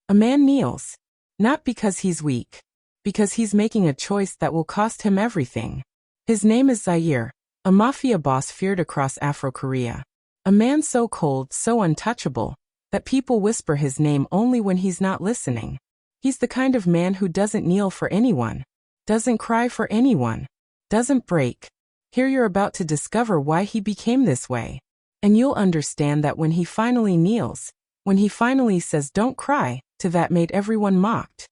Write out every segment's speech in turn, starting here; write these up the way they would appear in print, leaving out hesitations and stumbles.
A man kneels. Not because he's weak. Because he's making a choice that will cost him everything. His name is Zaire, a mafia boss feared across Afro-Korea. A man so cold, so untouchable, that people whisper his name only when he's not listening. He's the kind of man who doesn't kneel for anyone, doesn't cry for anyone, doesn't break. Here you're about to discover why he became this way. And you'll understand that when he finally kneels, when he finally says don't cry, to that made everyone mocked.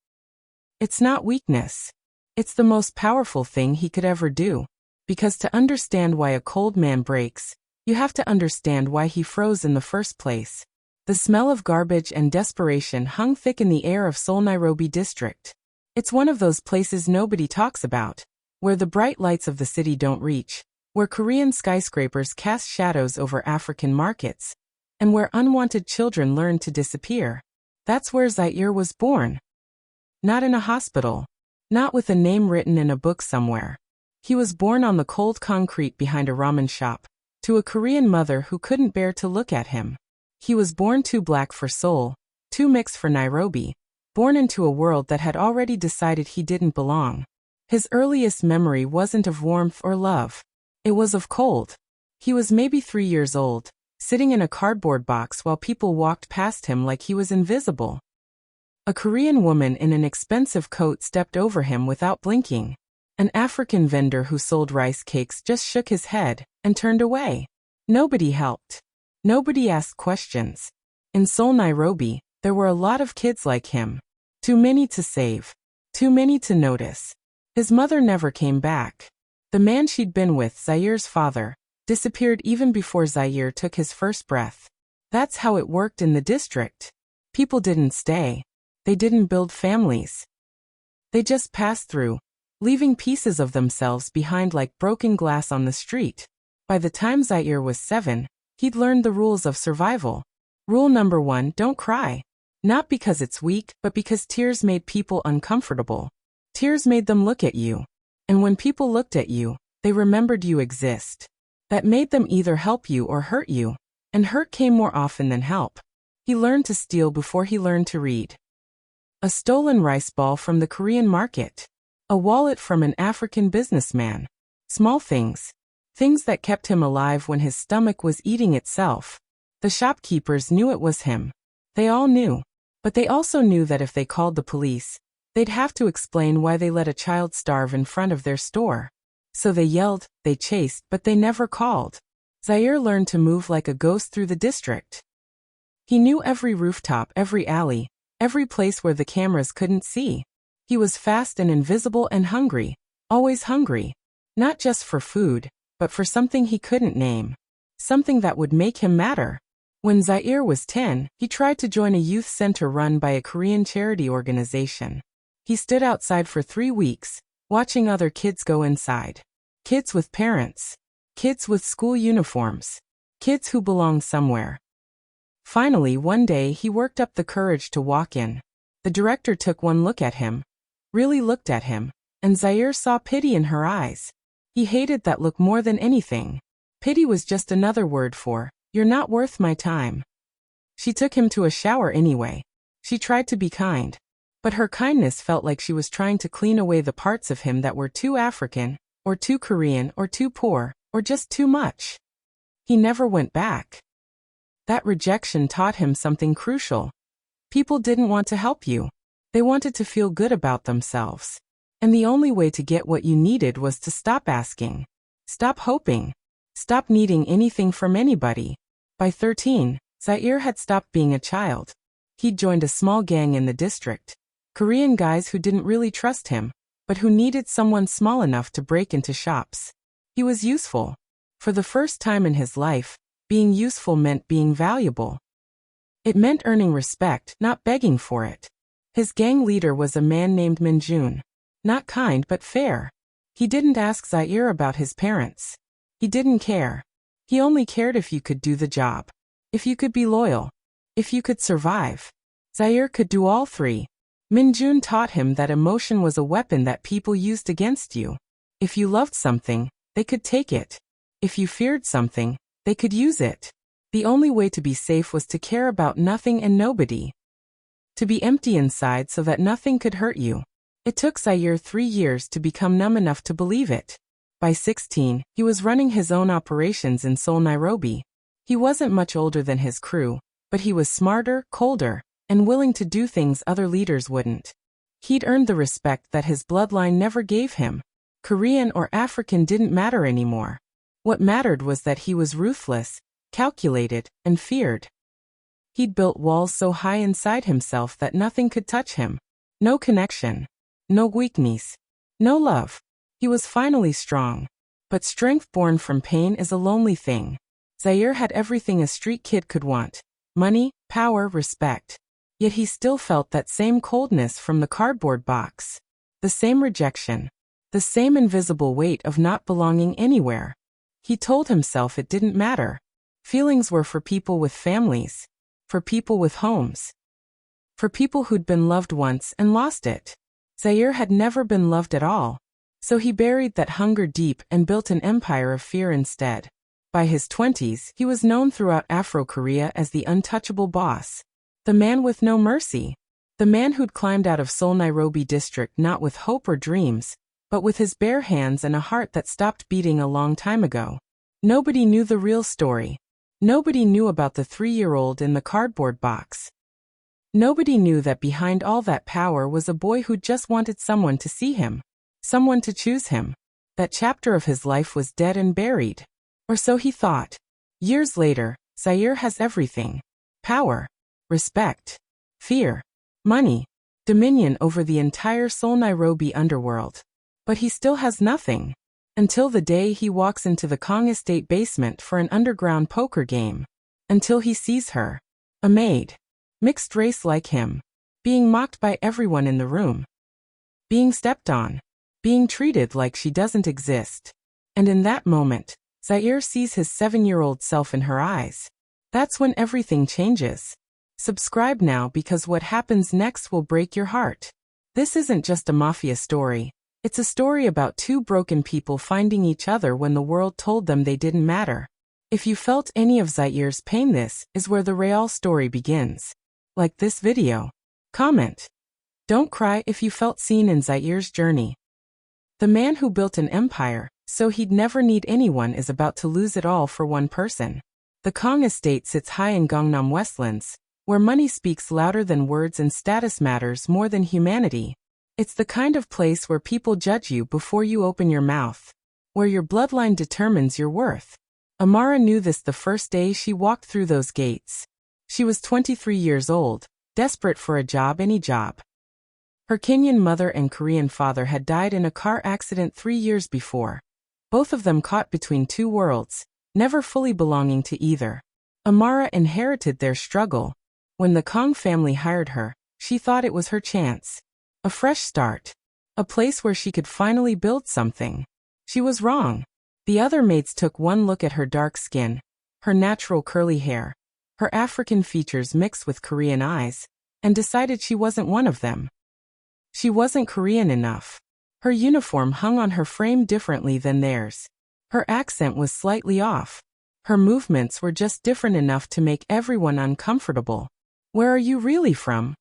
It's not weakness. It's the most powerful thing he could ever do. Because to understand why a cold man breaks, you have to understand why he froze in the first place. The smell of garbage and desperation hung thick in the air of Seoul Nairobi district. It's one of those places nobody talks about, where the bright lights of the city don't reach, where Korean skyscrapers cast shadows over African markets, and where unwanted children learn to disappear. That's where Zaire was born. Not in a hospital. Not with a name written in a book somewhere. He was born on the cold concrete behind a ramen shop, to a Korean mother who couldn't bear to look at him. He was born too black for Seoul, too mixed for Nairobi, born into a world that had already decided he didn't belong. His earliest memory wasn't of warmth or love. It was of cold. He was maybe 3 years old, sitting in a cardboard box while people walked past him like he was invisible. A Korean woman in an expensive coat stepped over him without blinking. An African vendor who sold rice cakes just shook his head and turned away. Nobody helped. Nobody asked questions. In Seoul, Nairobi, there were a lot of kids like him. Too many to save. Too many to notice. His mother never came back. The man she'd been with, Zaire's father, disappeared even before Zaire took his first breath. That's how it worked in the district. People didn't stay. They didn't build families. They just passed through, leaving pieces of themselves behind like broken glass on the street. By the time Zaire was 7, he'd learned the rules of survival. Rule number 1, don't cry. Not because it's weak, but because tears made people uncomfortable. Tears made them look at you. And when people looked at you, they remembered you exist. That made them either help you or hurt you. And hurt came more often than help. He learned to steal before he learned to read. A stolen rice ball from the Korean market. A wallet from an African businessman. Small things. Things that kept him alive when his stomach was eating itself. The shopkeepers knew it was him. They all knew. But they also knew that if they called the police, they'd have to explain why they let a child starve in front of their store. So they yelled, they chased, but they never called. Zaire learned to move like a ghost through the district. He knew every rooftop, every alley, every place where the cameras couldn't see. He was fast and invisible and hungry, always hungry. Not just for food, but for something he couldn't name. Something that would make him matter. When Zaire was 10, he tried to join a youth center run by a Korean charity organization. He stood outside for 3 weeks, watching other kids go inside. Kids with parents. Kids with school uniforms. Kids who belonged somewhere. Finally, one day he worked up the courage to walk in. The director took one look at him, really looked at him, and Zaire saw pity in her eyes. He hated that look more than anything. Pity was just another word for, you're not worth my time. She took him to a shower anyway. She tried to be kind. But her kindness felt like she was trying to clean away the parts of him that were too African, or too Korean, or too poor, or just too much. He never went back. That rejection taught him something crucial. People didn't want to help you. They wanted to feel good about themselves. And the only way to get what you needed was to stop asking. Stop hoping. Stop needing anything from anybody. By 13, Zaire had stopped being a child. He'd joined a small gang in the district. Korean guys who didn't really trust him, but who needed someone small enough to break into shops. He was useful. For the first time in his life, being useful meant being valuable. It meant earning respect, not begging for it. His gang leader was a man named Minjun. Not kind but fair. He didn't ask Zaire about his parents. He didn't care. He only cared if you could do the job. If you could be loyal. If you could survive. Zaire could do all 3. Minjun taught him that emotion was a weapon that people used against you. If you loved something, they could take it. If you feared something, they could use it. The only way to be safe was to care about nothing and nobody. To be empty inside so that nothing could hurt you. It took Zaire 3 years to become numb enough to believe it. By 16, he was running his own operations in Seoul, Nairobi. He wasn't much older than his crew, but he was smarter, colder, and willing to do things other leaders wouldn't. He'd earned the respect that his bloodline never gave him. Korean or African didn't matter anymore. What mattered was that he was ruthless, calculated, and feared. He'd built walls so high inside himself that nothing could touch him. No connection. No weakness. No love. He was finally strong. But strength born from pain is a lonely thing. Zaire had everything a street kid could want. Money, power, respect. Yet he still felt that same coldness from the cardboard box. The same rejection. The same invisible weight of not belonging anywhere. He told himself it didn't matter. Feelings were for people with families. For people with homes. For people who'd been loved once and lost it. Zaire had never been loved at all. So he buried that hunger deep and built an empire of fear instead. By his 20s, he was known throughout Afro-Korea as the untouchable boss. The man with no mercy. The man who'd climbed out of Seoul Nairobi district not with hope or dreams, but with his bare hands and a heart that stopped beating a long time ago. Nobody knew the real story. Nobody knew about the 3-year-old in the cardboard box. Nobody knew that behind all that power was a boy who just wanted someone to see him. Someone to choose him. That chapter of his life was dead and buried. Or so he thought. Years later, Zaire has everything. Power. Respect. Fear. Money. Dominion over the entire Seoul Nairobi underworld. But he still has nothing. Until the day he walks into the Kang Estate basement for an underground poker game. Until he sees her. A maid. Mixed race like him. Being mocked by everyone in the room. Being stepped on. Being treated like she doesn't exist. And in that moment, Zaire sees his 7-year-old self in her eyes. That's when everything changes. Subscribe now because what happens next will break your heart. This isn't just a mafia story. It's a story about 2 broken people finding each other when the world told them they didn't matter. If you felt any of Zaire's pain, this is where the real story begins. Like this video. Comment. Don't cry if you felt seen in Zaire's journey. The man who built an empire, so he'd never need anyone, is about to lose it all for one person. The Kang Estate sits high in Gangnam Westlands, where money speaks louder than words and status matters more than humanity. It's the kind of place where people judge you before you open your mouth. Where your bloodline determines your worth. Amara knew this the first day she walked through those gates. She was 23 years old, desperate for a job, any job. Her Kenyan mother and Korean father had died in a car accident 3 years before. Both of them caught between 2 worlds, never fully belonging to either. Amara inherited their struggle. When the Kang family hired her, she thought it was her chance. A fresh start. A place where she could finally build something. She was wrong. The other maids took one look at her dark skin, her natural curly hair, her African features mixed with Korean eyes, and decided she wasn't one of them. She wasn't Korean enough. Her uniform hung on her frame differently than theirs. Her accent was slightly off. Her movements were just different enough to make everyone uncomfortable. Where are you really from?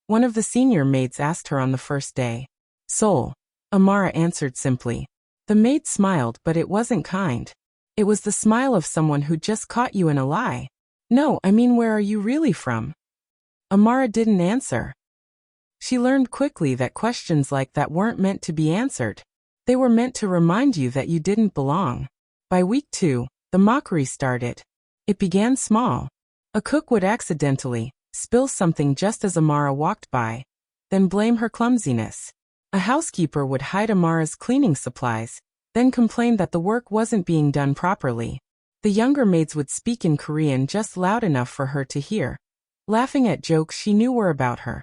One of the senior maids asked her on the first day. Seoul. Amara answered simply. The maid smiled, but it wasn't kind. It was the smile of someone who just caught you in a lie. No, I mean, where are you really from? Amara didn't answer. She learned quickly that questions like that weren't meant to be answered. They were meant to remind you that you didn't belong. By week 2, the mockery started. It began small. A cook would accidentally spill something just as Amara walked by, then blame her clumsiness. A housekeeper would hide Amara's cleaning supplies, then complain that the work wasn't being done properly. The younger maids would speak in Korean just loud enough for her to hear, laughing at jokes she knew were about her.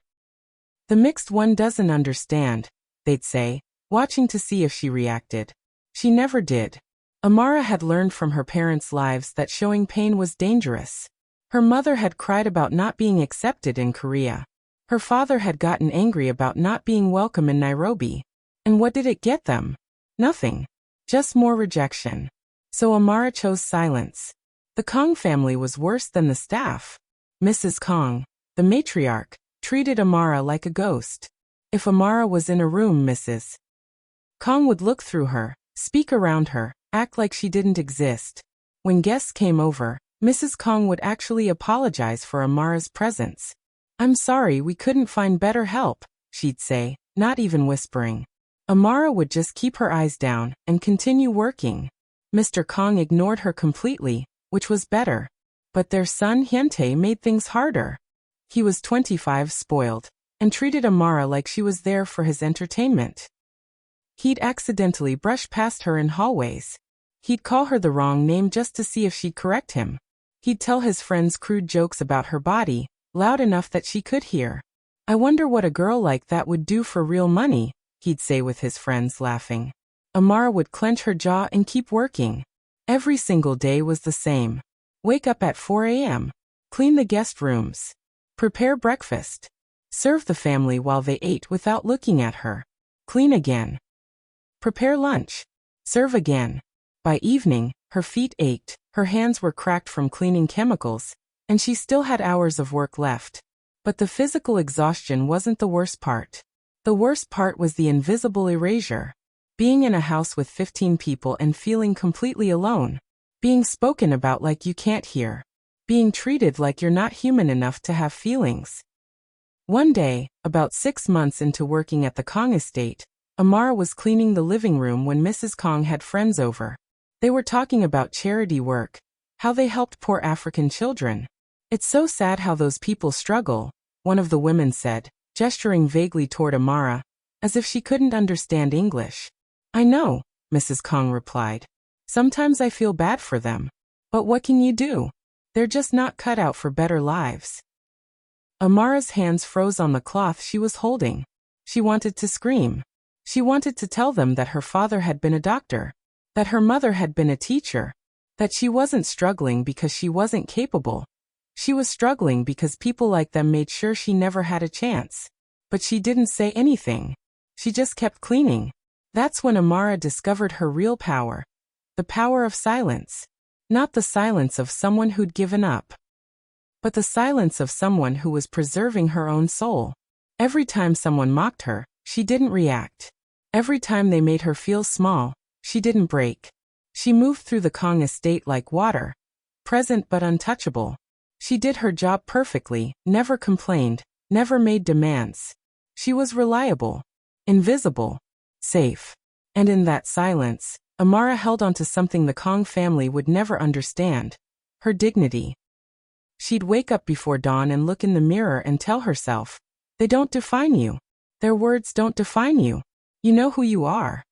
The mixed one doesn't understand, they'd say, watching to see if she reacted. She never did. Amara had learned from her parents' lives that showing pain was dangerous. Her mother had cried about not being accepted in Korea. Her father had gotten angry about not being welcome in Nairobi. And what did it get them? Nothing. Just more rejection. So Amara chose silence. The Kang family was worse than the staff. Mrs. Kang, the matriarch, treated Amara like a ghost. If Amara was in a room, Mrs. Kang would look through her, speak around her, act like she didn't exist. When guests came over, Mrs. Kang would actually apologize for Amara's presence. "I'm sorry, we couldn't find better help," she'd say, not even whispering. Amara would just keep her eyes down and continue working. Mr. Kang ignored her completely, which was better. But their son Hyuntae made things harder. He was 25, spoiled, and treated Amara like she was there for his entertainment. He'd accidentally brush past her in hallways. He'd call her the wrong name just to see if she'd correct him. He'd tell his friends crude jokes about her body, loud enough that she could hear. "I wonder what a girl like that would do for real money," he'd say with his friends, laughing. Amara would clench her jaw and keep working. Every single day was the same. Wake up at 4 a.m., clean the guest rooms, prepare breakfast, serve the family while they ate without looking at her, clean again, prepare lunch, serve again. By evening, her feet ached, her hands were cracked from cleaning chemicals, and she still had hours of work left. But the physical exhaustion wasn't the worst part. The worst part was the invisible erasure. Being in a house with 15 people and feeling completely alone. Being spoken about like you can't hear. Being treated like you're not human enough to have feelings. One day, about 6 months into working at the Kang Estate, Amara was cleaning the living room when Mrs. Kang had friends over. They were talking about charity work, how they helped poor African children. "It's so sad how those people struggle," one of the women said, gesturing vaguely toward Amara, as if she couldn't understand English. "I know," Mrs. Kang replied. "Sometimes I feel bad for them. But what can you do? They're just not cut out for better lives." Amara's hands froze on the cloth she was holding. She wanted to scream. She wanted to tell them that her father had been a doctor, that her mother had been a teacher, that she wasn't struggling because she wasn't capable. She was struggling because people like them made sure she never had a chance. But she didn't say anything. She just kept cleaning. That's when Amara discovered her real power. The power of silence. Not the silence of someone who'd given up, but the silence of someone who was preserving her own soul. Every time someone mocked her, she didn't react. Every time they made her feel small, she didn't break. She moved through the Kang Estate like water, present but untouchable. She did her job perfectly, never complained, never made demands. She was reliable, invisible, safe. And in that silence, Amara held on to something the Kang family would never understand: her dignity. She'd wake up before dawn and look in the mirror and tell herself, "They don't define you. Their words don't define you. You know who you are."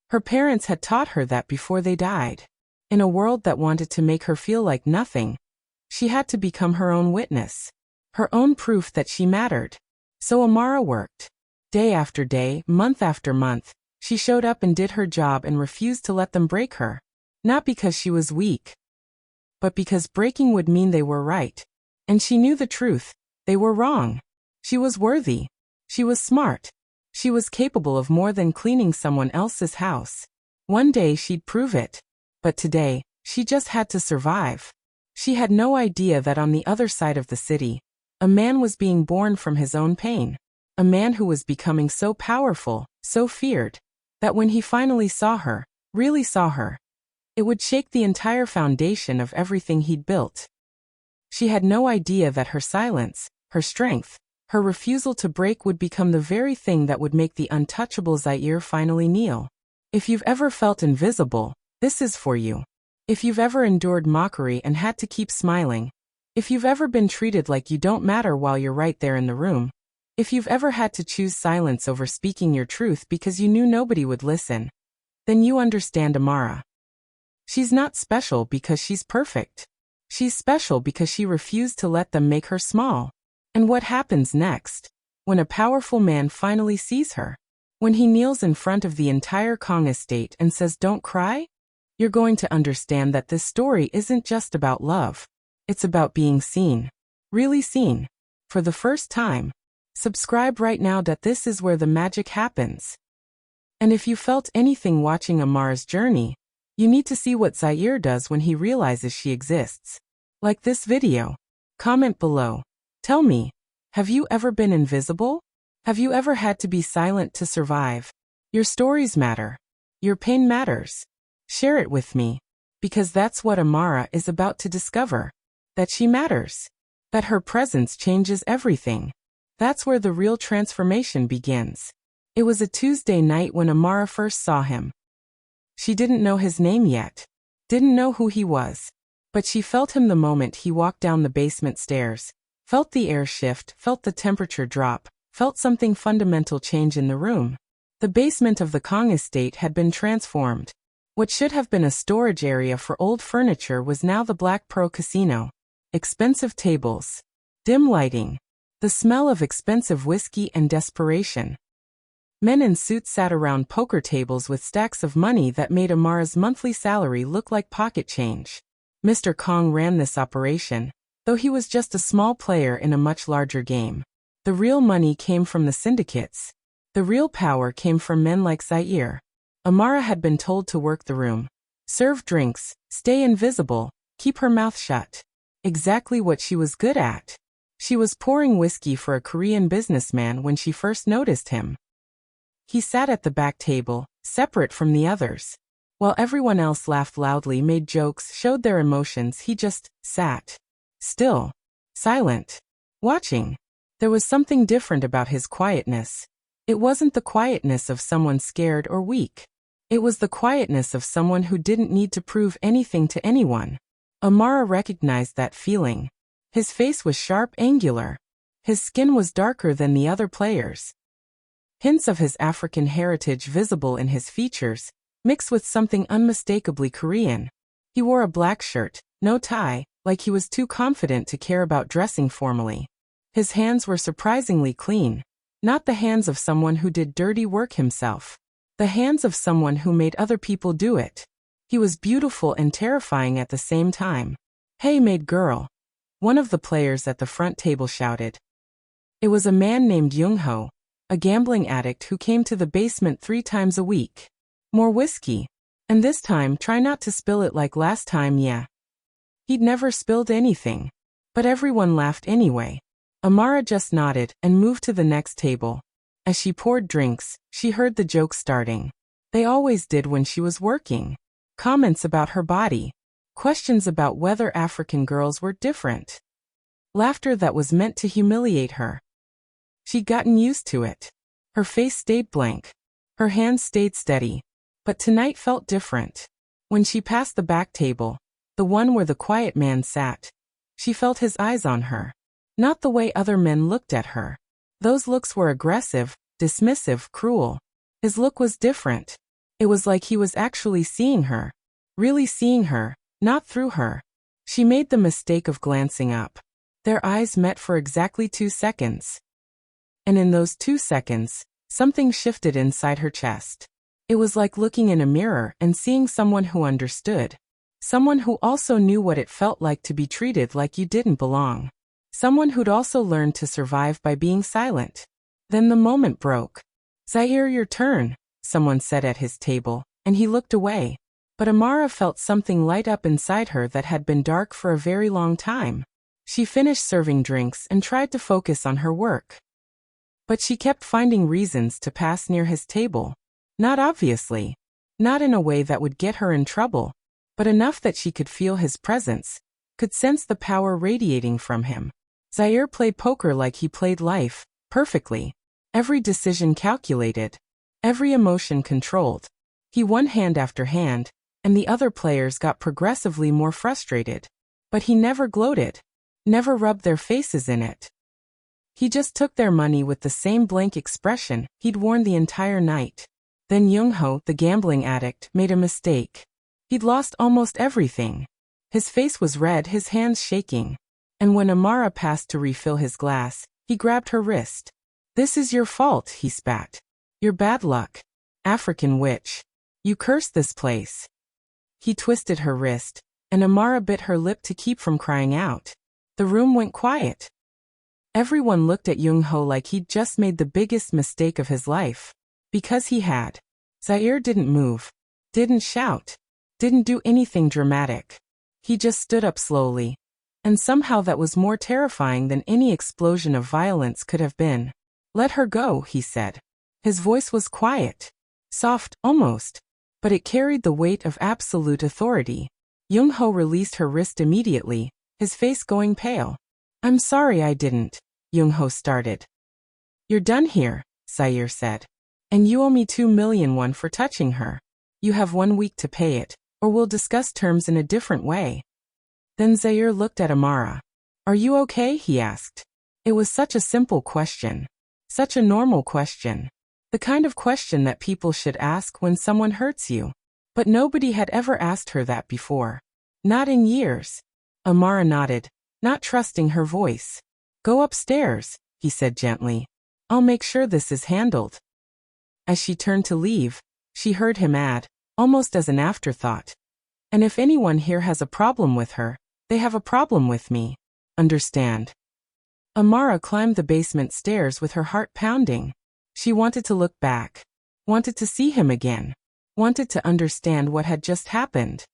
Her parents had taught her that before they died. In a world that wanted to make her feel like nothing, she had to become her own witness, her own proof that she mattered. So Amara worked. Day after day, month after month, she showed up and did her job and refused to let them break her. Not because she was weak, but because breaking would mean they were right. And she knew the truth: they were wrong. She was worthy. She was smart. She was capable of more than cleaning someone else's house. One day she'd prove it. But today, she just had to survive. She had no idea that on the other side of the city, a man was being born from his own pain. A man who was becoming so powerful, so feared, that when he finally saw her, really saw her, it would shake the entire foundation of everything he'd built. She had no idea that her silence, her strength, her refusal to break would become the very thing that would make the untouchable Zaire finally kneel. If you've ever felt invisible, this is for you. If you've ever endured mockery and had to keep smiling, if you've ever been treated like you don't matter while you're right there in the room, if you've ever had to choose silence over speaking your truth because you knew nobody would listen, then you understand Amara. She's not special because she's perfect. She's special because she refused to let them make her small. And what happens next, when a powerful man finally sees her? When he kneels in front of the entire Kang Estate and says, "Don't cry"? You're going to understand that this story isn't just about love. It's about being seen. Really seen. For the first time. Subscribe right now. This is where the magic happens. And if you felt anything watching Amara's journey, you need to see what Zaire does when he realizes she exists. Like this video. Comment below. Tell me, Have you ever been invisible? Have you ever had to be silent to survive? Your stories matter. Your pain matters. Share it with me. Because that's what Amara is about to discover. That she matters. That her presence changes everything. That's where the real transformation begins. It was a Tuesday night when Amara first saw him. She didn't know his name yet. Didn't know who he was. But she felt him the moment he walked down the basement stairs. Felt the air shift, felt the temperature drop, felt something fundamental change in the room. The basement of the Kang Estate had been transformed. What should have been a storage area for old furniture was now the Black Pearl Casino. Expensive tables. Dim lighting. The smell of expensive whiskey and desperation. Men in suits sat around poker tables with stacks of money that made Amara's monthly salary look like pocket change. Mr. Kang ran this operation, though he was just a small player in a much larger game. The real money came from the syndicates. The real power came from men like Zaire. Amara had been told to work the room. Serve drinks, stay invisible, keep her mouth shut. Exactly what she was good at. She was pouring whiskey for a Korean businessman when she first noticed him. He sat at the back table, separate from the others. While everyone else laughed loudly, made jokes, showed their emotions, he just sat. Still. Silent. Watching. There was something different about his quietness. It wasn't the quietness of someone scared or weak. It was the quietness of someone who didn't need to prove anything to anyone. Amara recognized that feeling. His face was sharp, angular. His skin was darker than the other players. Hints of his African heritage visible in his features, mixed with something unmistakably Korean. He wore a black shirt, no tie, like he was too confident to care about dressing formally. His hands were surprisingly clean. Not the hands of someone who did dirty work himself. The hands of someone who made other people do it. He was beautiful and terrifying at the same time. "Hey, Maid girl," one of the players at the front table shouted. It was a man named Young-ho, a gambling addict who came to the basement 3 times a week. More whiskey. And this time, try not to spill it like last time, yeah. He'd never spilled anything. But everyone laughed anyway. Amara just nodded and moved to the next table. As she poured drinks, she heard the jokes starting. They always did when she was working. Comments about her body. Questions about whether African girls were different. Laughter that was meant to humiliate her. She'd gotten used to it. Her face stayed blank. Her hands stayed steady. But tonight felt different. When she passed the back table, the one where the quiet man sat, she felt his eyes on her. Not the way other men looked at her. Those looks were aggressive, dismissive, cruel. His look was different. It was like he was actually seeing her. Really seeing her, not through her. She made the mistake of glancing up. Their eyes met for exactly 2 seconds. And in those 2 seconds, something shifted inside her chest. It was like looking in a mirror and seeing someone who understood. Someone who also knew what it felt like to be treated like you didn't belong. Someone who'd also learned to survive by being silent. Then the moment broke. "Zaire, your turn," someone said at his table, and he looked away. But Amara felt something light up inside her that had been dark for a very long time. She finished serving drinks and tried to focus on her work. But she kept finding reasons to pass near his table. Not obviously. Not in a way that would get her in trouble, but enough that she could feel his presence, could sense the power radiating from him. Zaire played poker like he played life, perfectly. Every decision calculated. Every emotion controlled. He won hand after hand, and the other players got progressively more frustrated. But he never gloated. Never rubbed their faces in it. He just took their money with the same blank expression he'd worn the entire night. Then Young-ho, the gambling addict, made a mistake. He'd lost almost everything. His face was red, his hands shaking. And when Amara passed to refill his glass, he grabbed her wrist. "This is your fault," he spat. "Your bad luck. African witch. You cursed this place." He twisted her wrist, and Amara bit her lip to keep from crying out. The room went quiet. Everyone looked at Young-ho like he'd just made the biggest mistake of his life. Because he had. Zaire didn't move. Didn't shout. Didn't do anything dramatic. He just stood up slowly. And somehow that was more terrifying than any explosion of violence could have been. "Let her go," he said. His voice was quiet. Soft, almost. But it carried the weight of absolute authority. Young-ho released her wrist immediately, his face going pale. "I'm sorry I didn't," Young-ho started. "You're done here," Zaire said. "And you owe me 2,000,000 for touching her. You have 1 week to pay it, or we'll discuss terms in a different way." Then Zaire looked at Amara. "Are you okay?" he asked. It was such a simple question. Such a normal question. The kind of question that people should ask when someone hurts you. But nobody had ever asked her that before. Not in years. Amara nodded, not trusting her voice. "Go upstairs," he said gently. "I'll make sure this is handled." As she turned to leave, she heard him add, almost as an afterthought, "And if anyone here has a problem with her, they have a problem with me. Understand?" Amara climbed the basement stairs with her heart pounding. She wanted to look back. Wanted to see him again. Wanted to understand what had just happened.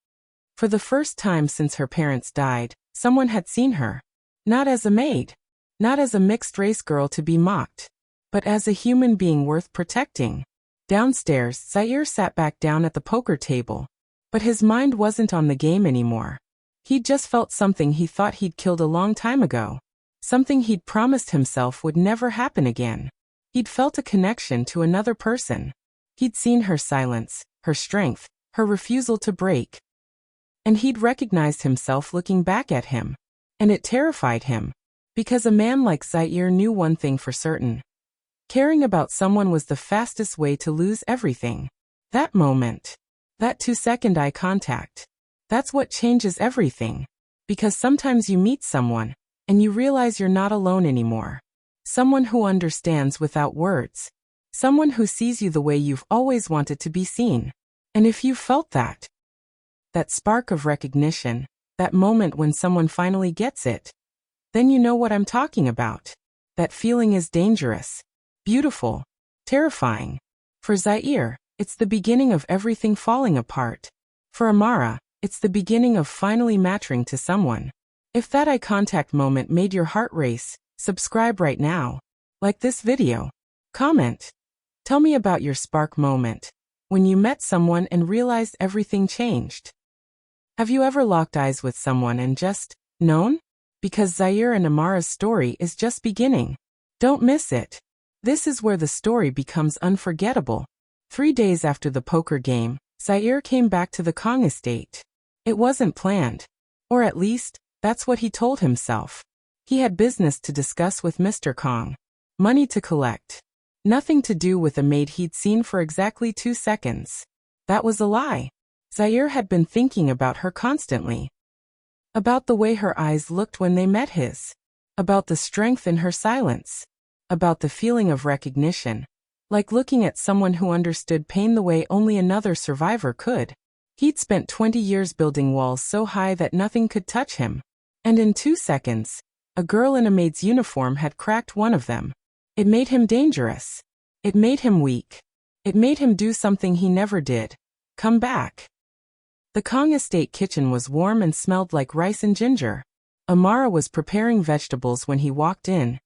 For the first time since her parents died, someone had seen her. Not as a maid. Not as a mixed-race girl to be mocked. But as a human being worth protecting. Downstairs, Zaire sat back down at the poker table. But his mind wasn't on the game anymore. He'd just felt something he thought he'd killed a long time ago. Something he'd promised himself would never happen again. He'd felt a connection to another person. He'd seen her silence, her strength, her refusal to break. And he'd recognized himself looking back at him. And it terrified him. Because a man like Zaire knew one thing for certain. Caring about someone was the fastest way to lose everything. That moment. That 2-second eye contact. That's what changes everything. Because sometimes you meet someone, and you realize you're not alone anymore. Someone who understands without words. Someone who sees you the way you've always wanted to be seen. And if you felt that spark of recognition, that moment when someone finally gets it, then you know what I'm talking about. That feeling is dangerous, beautiful, terrifying. For Zaire, it's the beginning of everything falling apart. For Amara, it's the beginning of finally mattering to someone. If that eye contact moment made your heart race, subscribe right now. Like this video. Comment. Tell me about your spark moment. When you met someone and realized everything changed. Have you ever locked eyes with someone and just known? Because Zaire and Amara's story is just beginning. Don't miss it. This is where the story becomes unforgettable. 3 days after the poker game, Zaire came back to the Kang Estate. It wasn't planned. Or at least, that's what he told himself. He had business to discuss with Mr. Kang. Money to collect. Nothing to do with a maid he'd seen for exactly 2 seconds. That was a lie. Zaire had been thinking about her constantly. About the way her eyes looked when they met his. About the strength in her silence. About the feeling of recognition. Like looking at someone who understood pain the way only another survivor could. He'd spent 20 years building walls so high that nothing could touch him. And in 2 seconds, a girl in a maid's uniform had cracked one of them. It made him dangerous. It made him weak. It made him do something he never did. Come back. The Kang Estate kitchen was warm and smelled like rice and ginger. Amara was preparing vegetables when he walked in.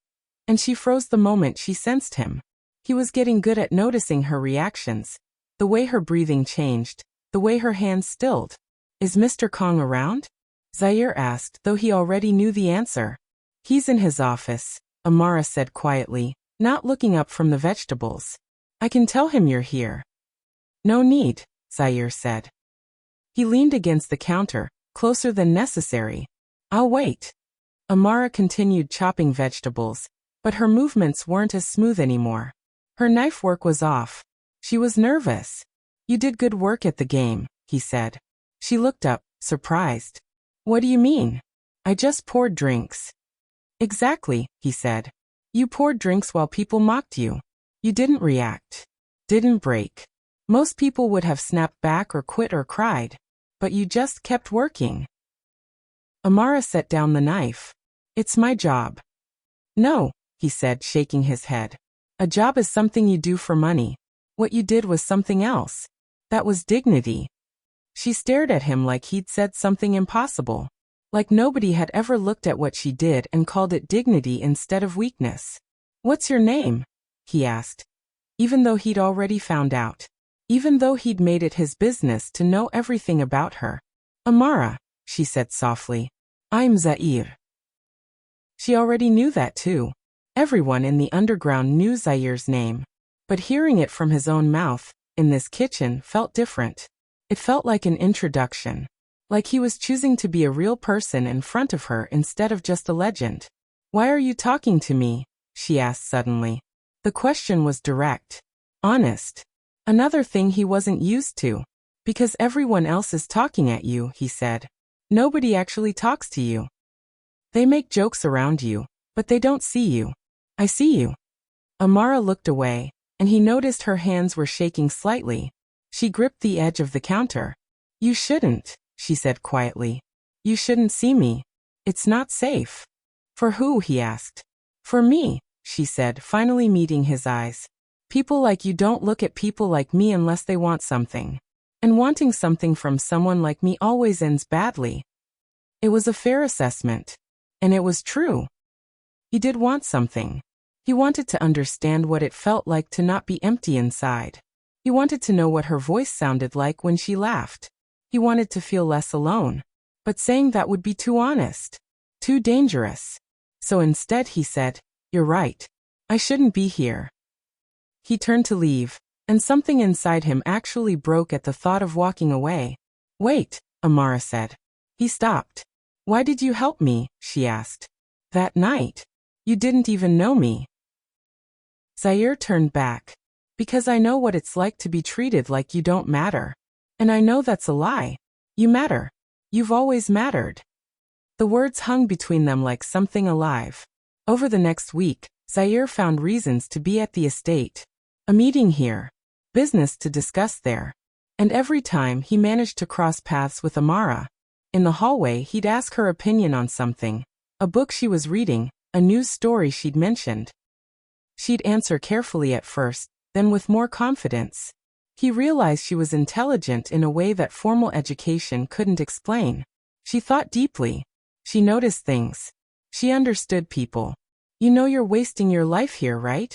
And she froze the moment she sensed him. He was getting good at noticing her reactions. The way her breathing changed. The way her hands stilled. "Is Mr. Kang around?" Zaire asked, though he already knew the answer. "He's in his office," Amara said quietly, not looking up from the vegetables. "I can tell him you're here." "No need," Zaire said. He leaned against the counter, closer than necessary. "I'll wait." Amara continued chopping vegetables, but her movements weren't as smooth anymore. Her knife work was off. She was nervous. "You did good work at the game," he said. She looked up, surprised. "What do you mean?" "I just poured drinks." "Exactly," he said. "You poured drinks while people mocked you. You didn't react. Didn't break. Most people would have snapped back or quit or cried. But you just kept working." Amara set down the knife. "It's my job." "No," he said, shaking his head. "A job is something you do for money. What you did was something else. That was dignity." She stared at him like he'd said something impossible. Like nobody had ever looked at what she did and called it dignity instead of weakness. "What's your name?" he asked. Even though he'd already found out. Even though he'd made it his business to know everything about her. "Amara," she said softly. "I'm Zaire." She already knew that too. Everyone in the underground knew Zaire's name. But hearing it from his own mouth, in this kitchen, felt different. It felt like an introduction. Like he was choosing to be a real person in front of her instead of just a legend. "Why are you talking to me?" she asked suddenly. The question was direct. Honest. Another thing he wasn't used to. "Because everyone else is talking at you," he said. "Nobody actually talks to you. They make jokes around you, but they don't see you." "I see you." Amara looked away, and he noticed her hands were shaking slightly. She gripped the edge of the counter. "You shouldn't," she said quietly. "You shouldn't see me. It's not safe." "For who?" he asked. "For me," she said, finally meeting his eyes. "People like you don't look at people like me unless they want something. And wanting something from someone like me always ends badly." It was a fair assessment. And it was true. He did want something. He wanted to understand what it felt like to not be empty inside. He wanted to know what her voice sounded like when she laughed. He wanted to feel less alone. But saying that would be too honest. Too dangerous. So instead he said, "You're right. I shouldn't be here." He turned to leave, and something inside him actually broke at the thought of walking away. "Wait," Amara said. He stopped. "Why did you help me?" she asked. "That night. You didn't even know me." Zaire turned back. "Because I know what it's like to be treated like you don't matter. And I know that's a lie. You matter. You've always mattered." The words hung between them like something alive. Over the next week, Zaire found reasons to be at the estate. A meeting here. Business to discuss there. And every time he managed to cross paths with Amara. In the hallway he'd ask her opinion on something. A book she was reading, a news story she'd mentioned. She'd answer carefully at first, then with more confidence. He realized she was intelligent in a way that formal education couldn't explain. She thought deeply. She noticed things. She understood people. "You know you're wasting your life here, right?"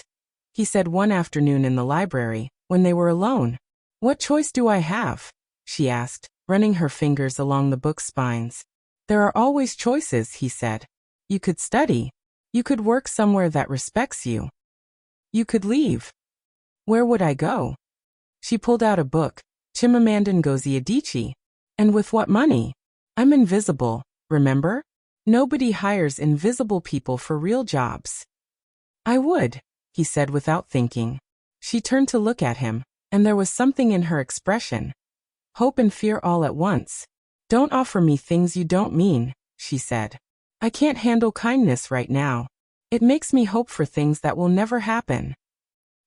he said one afternoon in the library, when they were alone. "What choice do I have?" she asked, running her fingers along the book spines. "There are always choices," he said. "You could study. You could work somewhere that respects you. You could leave. Where would I go?" She pulled out a book, Chimamanda Ngozi Adichie. "And with what money? I'm invisible, remember? Nobody hires invisible people for real jobs." "I would," he said without thinking. She turned to look at him, and there was something in her expression. Hope and fear all at once. "Don't offer me things you don't mean," she said. "I can't handle kindness right now. It makes me hope for things that will never happen."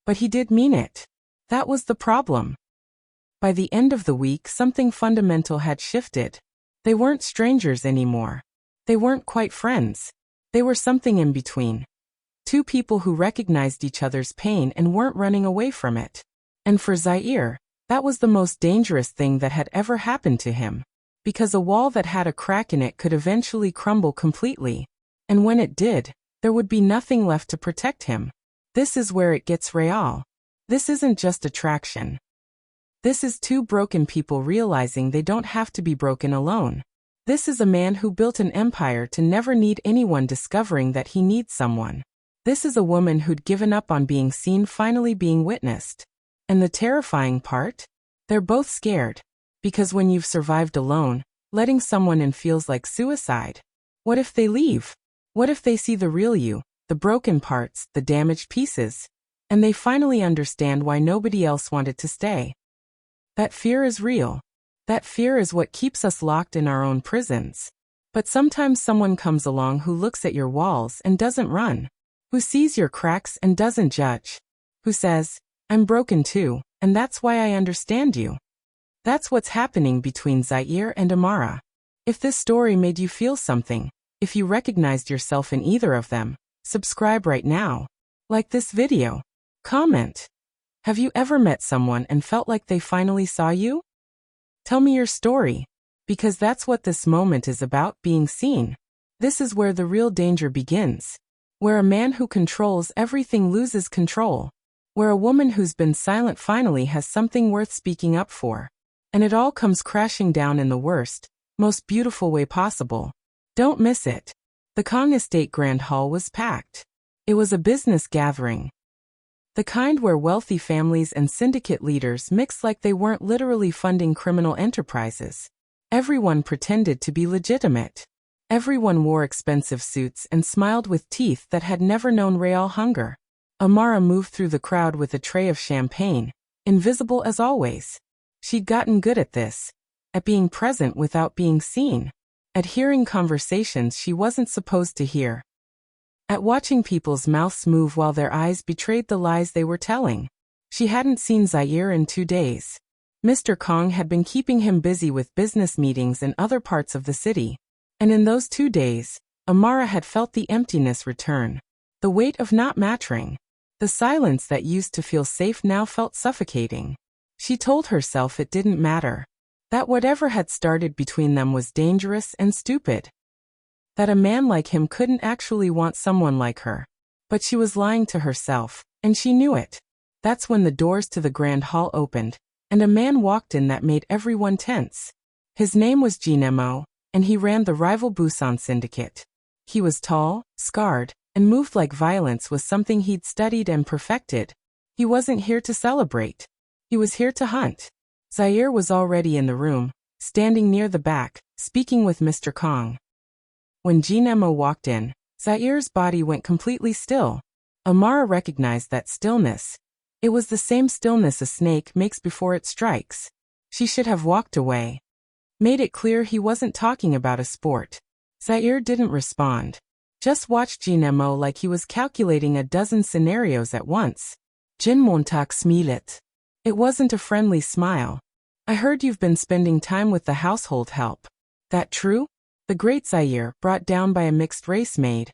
But he did mean it. That was the problem. By the end of the week, something fundamental had shifted. They weren't strangers anymore. They weren't quite friends. They were something in between. Two people who recognized each other's pain and weren't running away from it. And for Zaire, that was the most dangerous thing that had ever happened to him. Because a wall that had a crack in it could eventually crumble completely. And when it did, there would be nothing left to protect him. This is where it gets real. This isn't just attraction. This is two broken people realizing they don't have to be broken alone. This is a man who built an empire to never need anyone discovering that he needs someone. This is a woman who'd given up on being seen finally being witnessed. And the terrifying part? They're both scared. Because when you've survived alone, letting someone in feels like suicide. What if they leave? What if they see the real you, the broken parts, the damaged pieces? And they finally understand why nobody else wanted to stay. That fear is real. That fear is what keeps us locked in our own prisons. But sometimes someone comes along who looks at your walls and doesn't run. Who sees your cracks and doesn't judge. Who says, "I'm broken too, and that's why I understand you." That's what's happening between Zaire and Amara. If this story made you feel something, if you recognized yourself in either of them, subscribe right now. Like this video. Comment. Have you ever met someone and felt like they finally saw you? Tell me your story. Because that's what this moment is about, being seen. This is where the real danger begins. Where a man who controls everything loses control. Where a woman who's been silent finally has something worth speaking up for. And it all comes crashing down in the worst, most beautiful way possible. Don't miss it. The Kang Estate Grand Hall was packed. It was a business gathering. The kind where wealthy families and syndicate leaders mix like they weren't literally funding criminal enterprises. Everyone pretended to be legitimate. Everyone wore expensive suits and smiled with teeth that had never known real hunger. Amara moved through the crowd with a tray of champagne, invisible as always. She'd gotten good at this, at being present without being seen, at hearing conversations she wasn't supposed to hear, at watching people's mouths move while their eyes betrayed the lies they were telling. She hadn't seen Zaire in 2 days. Mr. Kang had been keeping him busy with business meetings in other parts of the city. And in those 2 days, Amara had felt the emptiness return. The weight of not mattering. The silence that used to feel safe now felt suffocating. She told herself it didn't matter. That whatever had started between them was dangerous and stupid. That a man like him couldn't actually want someone like her. But she was lying to herself, and she knew it. That's when the doors to the Grand Hall opened, and a man walked in that made everyone tense. His name was Jinemo, and he ran the rival Busan syndicate. He was tall, scarred, and moved like violence was something he'd studied and perfected. He wasn't here to celebrate. He was here to hunt. Zaire was already in the room, standing near the back, speaking with Mr. Kang. When Jinemo walked in, Zaire's body went completely still. Amara recognized that stillness. It was the same stillness a snake makes before it strikes. She should have walked away. Made it clear he wasn't talking about a sport. Zaire didn't respond. Just watched Jinemo like he was calculating a dozen scenarios at once. Jinmontak smilet. It wasn't a friendly smile. I heard you've been spending time with the household help. That true? The great Zaire, brought down by a mixed-race maid.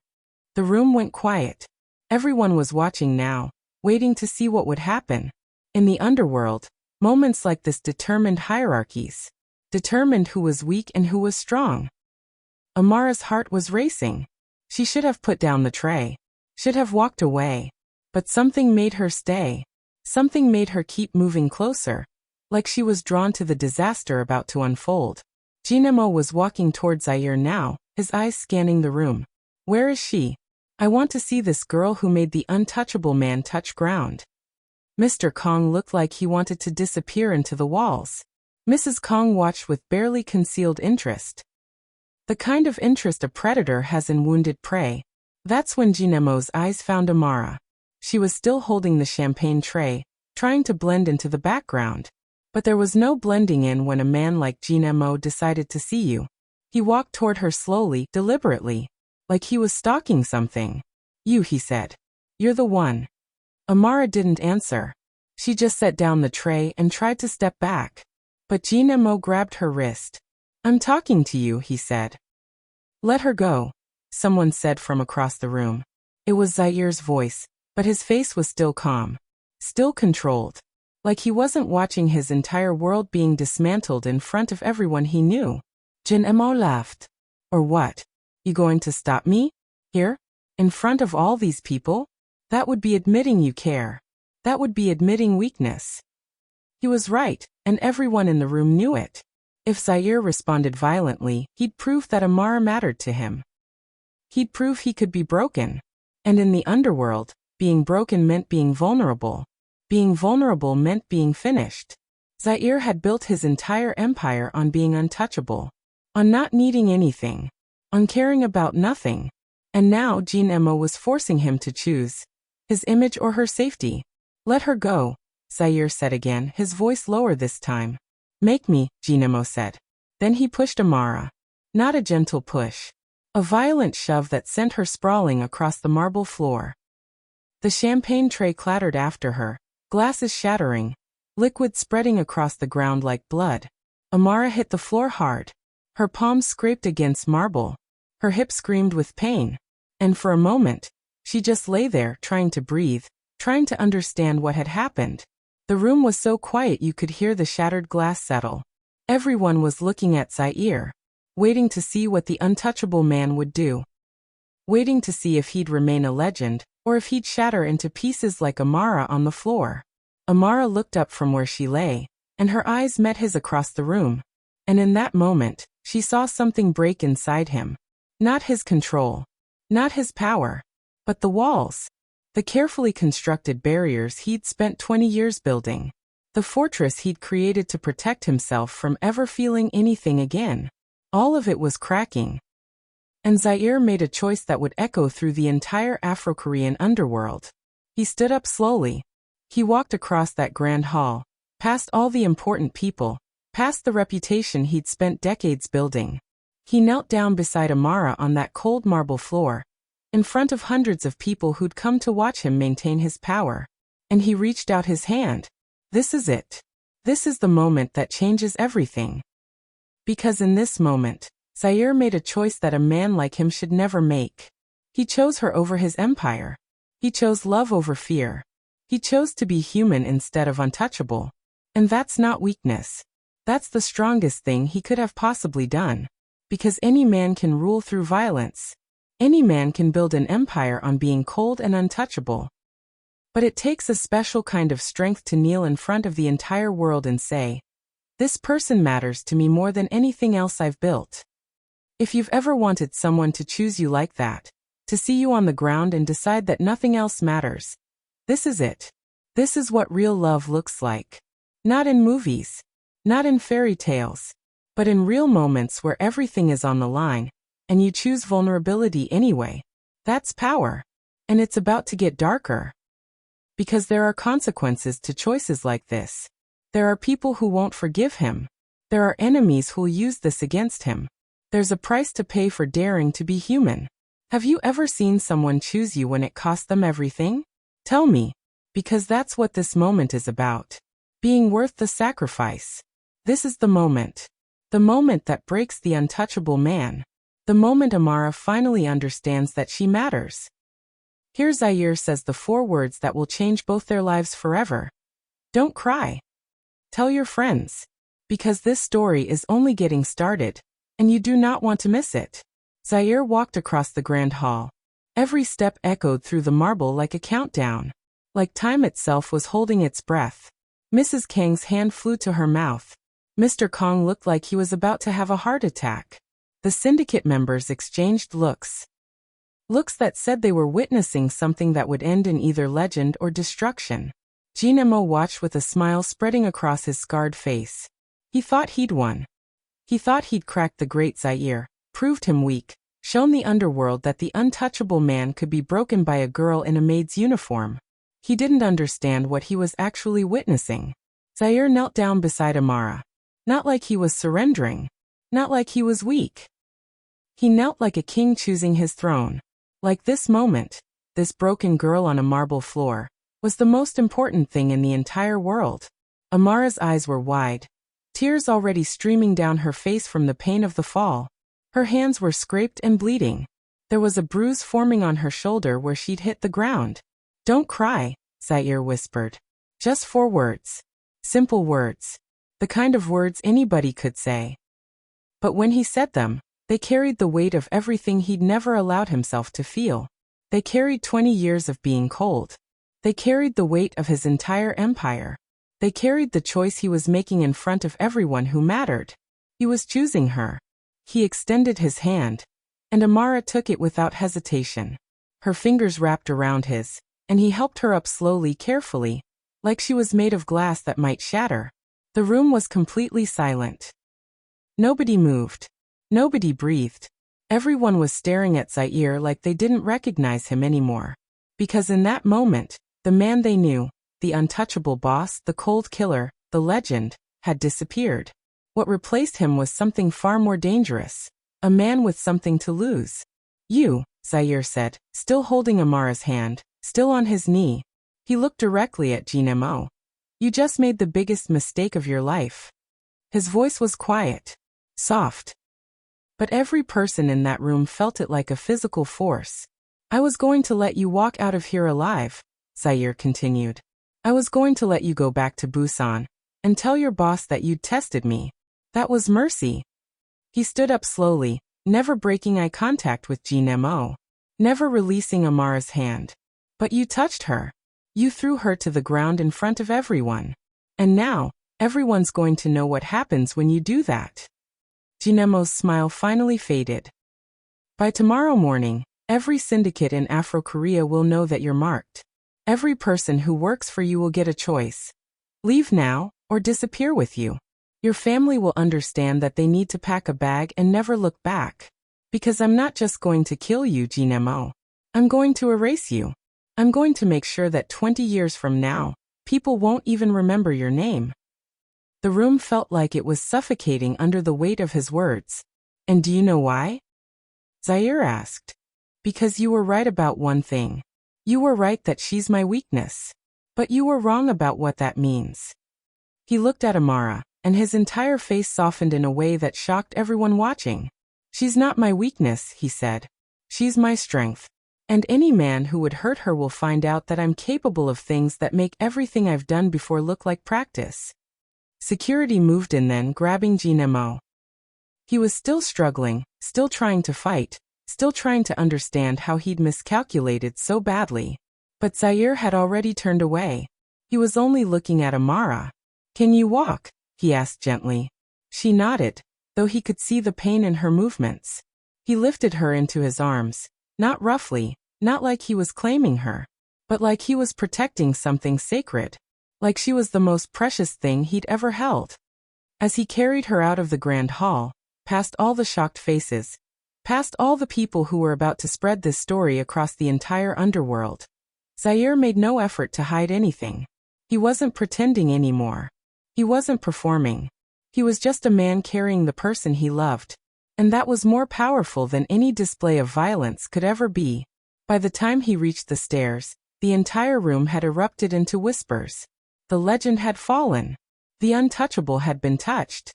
The room went quiet. Everyone was watching now, waiting to see what would happen. In the underworld, moments like this determined hierarchies. Determined who was weak and who was strong. Amara's heart was racing. She should have put down the tray. Should have walked away. But something made her stay. Something made her keep moving closer. Like she was drawn to the disaster about to unfold. Jinemo was walking toward Zaire now, his eyes scanning the room. Where is she? I want to see this girl who made the untouchable man touch ground. Mr. Kang looked like he wanted to disappear into the walls. Mrs. Kang watched with barely concealed interest. The kind of interest a predator has in wounded prey. That's when Jinemo's eyes found Amara. She was still holding the champagne tray, trying to blend into the background. But there was no blending in when a man like Jinemo decided to see you. He walked toward her slowly, deliberately, like he was stalking something. You, he said. You're the one. Amara didn't answer. She just set down the tray and tried to step back. But Jinemo grabbed her wrist. I'm talking to you, he said. Let her go, someone said from across the room. It was Zaire's voice, but his face was still calm. Still controlled. Like he wasn't watching his entire world being dismantled in front of everyone he knew. Jinemo laughed. Or what? You going to stop me? Here? In front of all these people? That would be admitting you care. That would be admitting weakness. He was right, and everyone in the room knew it. If Zaire responded violently, he'd prove that Amara mattered to him. He'd prove he could be broken. And in the underworld, being broken meant being vulnerable. Being vulnerable meant being finished. Zaire had built his entire empire on being untouchable. On not needing anything. On caring about nothing. And now Jinemo was forcing him to choose. His image or her safety. Let her go, Zaire said again, his voice lower this time. Make me, Jinemo said. Then he pushed Amara. Not a gentle push. A violent shove that sent her sprawling across the marble floor. The champagne tray clattered after her, glasses shattering, liquid spreading across the ground like blood. Amara hit the floor hard. Her palms scraped against marble. Her hip screamed with pain. And for a moment, she just lay there trying to breathe, trying to understand what had happened. The room was so quiet you could hear the shattered glass settle. Everyone was looking at Zaire, waiting to see what the untouchable man would do. Waiting to see if he'd remain a legend, or if he'd shatter into pieces like Amara on the floor. Amara looked up from where she lay, and her eyes met his across the room. And in that moment, she saw something break inside him. Not his control, not his power, but the walls. The carefully constructed barriers he'd spent 20 years building. The fortress he'd created to protect himself from ever feeling anything again. All of it was cracking. And Zaire made a choice that would echo through the entire Afro-Korean underworld. He stood up slowly. He walked across that grand hall, past all the important people, past the reputation he'd spent decades building. He knelt down beside Amara on that cold marble floor, in front of hundreds of people who'd come to watch him maintain his power. And he reached out his hand. This is it. This is the moment that changes everything. Because in this moment, Zaire made a choice that a man like him should never make. He chose her over his empire. He chose love over fear. He chose to be human instead of untouchable. And that's not weakness. That's the strongest thing he could have possibly done. Because any man can rule through violence. Any man can build an empire on being cold and untouchable. But it takes a special kind of strength to kneel in front of the entire world and say, "This person matters to me more than anything else I've built." If you've ever wanted someone to choose you like that, to see you on the ground and decide that nothing else matters, this is it. This is what real love looks like. Not in movies, not in fairy tales, but in real moments where everything is on the line, and you choose vulnerability anyway. That's power. And it's about to get darker. Because there are consequences to choices like this. There are people who won't forgive him. There are enemies who'll use this against him. There's a price to pay for daring to be human. Have you ever seen someone choose you when it cost them everything? Tell me. Because that's what this moment is about. Being worth the sacrifice. This is the moment. The moment that breaks the untouchable man. The moment Amara finally understands that she matters. Here Zaire says the 4 words that will change both their lives forever. Don't cry. Tell your friends. Because this story is only getting started, and you do not want to miss it. Zaire walked across the grand hall. Every step echoed through the marble like a countdown. Like time itself was holding its breath. Mrs. Kang's hand flew to her mouth. Mr. Kang looked like he was about to have a heart attack. The syndicate members exchanged looks. Looks that said they were witnessing something that would end in either legend or destruction. Jinemo watched with a smile spreading across his scarred face. He thought he'd won. He thought he'd cracked the great Zaire, proved him weak, shown the underworld that the untouchable man could be broken by a girl in a maid's uniform. He didn't understand what he was actually witnessing. Zaire knelt down beside Amara. Not like he was surrendering. Not like he was weak. He knelt like a king choosing his throne. Like this moment, this broken girl on a marble floor, was the most important thing in the entire world. Amara's eyes were wide, tears already streaming down her face from the pain of the fall. Her hands were scraped and bleeding. There was a bruise forming on her shoulder where she'd hit the ground. "Don't cry," Zaire whispered. Just 4 words. Simple words. The kind of words anybody could say. But when he said them, they carried the weight of everything he'd never allowed himself to feel. They carried 20 years of being cold. They carried the weight of his entire empire. They carried the choice he was making in front of everyone who mattered. He was choosing her. He extended his hand, and Amara took it without hesitation. Her fingers wrapped around his, and he helped her up slowly, carefully, like she was made of glass that might shatter. The room was completely silent. Nobody moved. Nobody breathed. Everyone was staring at Zaire like they didn't recognize him anymore. Because in that moment, the man they knew, the untouchable boss, the cold killer, the legend, had disappeared. What replaced him was something far more dangerous. A man with something to lose. "You," Zaire said, still holding Amara's hand, still on his knee. He looked directly at Jinemo. "You just made the biggest mistake of your life." His voice was quiet, soft. But every person in that room felt it like a physical force. "I was going to let you walk out of here alive," Zaire continued. "I was going to let you go back to Busan and tell your boss that you'd tested me. That was mercy. He stood up slowly, never breaking eye contact with Jinemo, never releasing Amara's hand. But you touched her. You threw her to the ground in front of everyone. And now, everyone's going to know what happens when you do that. Jinemo's smile finally faded. By tomorrow morning, every syndicate in Afro-Korea will know that you're marked. Every person who works for you will get a choice. Leave now, or disappear with you. Your family will understand that they need to pack a bag and never look back. Because I'm not just going to kill you, Jinemo. I'm going to erase you. I'm going to make sure that 20 years from now, people won't even remember your name. The room felt like it was suffocating under the weight of his words. And do you know why? Zaire asked. Because you were right about one thing. You were right that she's my weakness. But you were wrong about what that means. He looked at Amara, and his entire face softened in a way that shocked everyone watching. She's not my weakness, he said. She's my strength. And any man who would hurt her will find out that I'm capable of things that make everything I've done before look like practice. Security moved in then, grabbing Jinemo. He was still struggling, still trying to fight, still trying to understand how he'd miscalculated so badly. But Zaire had already turned away. He was only looking at Amara. Can you walk? He asked gently. She nodded, though he could see the pain in her movements. He lifted her into his arms, not roughly, not like he was claiming her, but like he was protecting something sacred, like she was the most precious thing he'd ever held. As he carried her out of the grand hall, past all the shocked faces, past all the people who were about to spread this story across the entire underworld, Zaire made no effort to hide anything. He wasn't pretending anymore. He wasn't performing. He was just a man carrying the person he loved. And that was more powerful than any display of violence could ever be. By the time he reached the stairs, the entire room had erupted into whispers. The legend had fallen. The untouchable had been touched.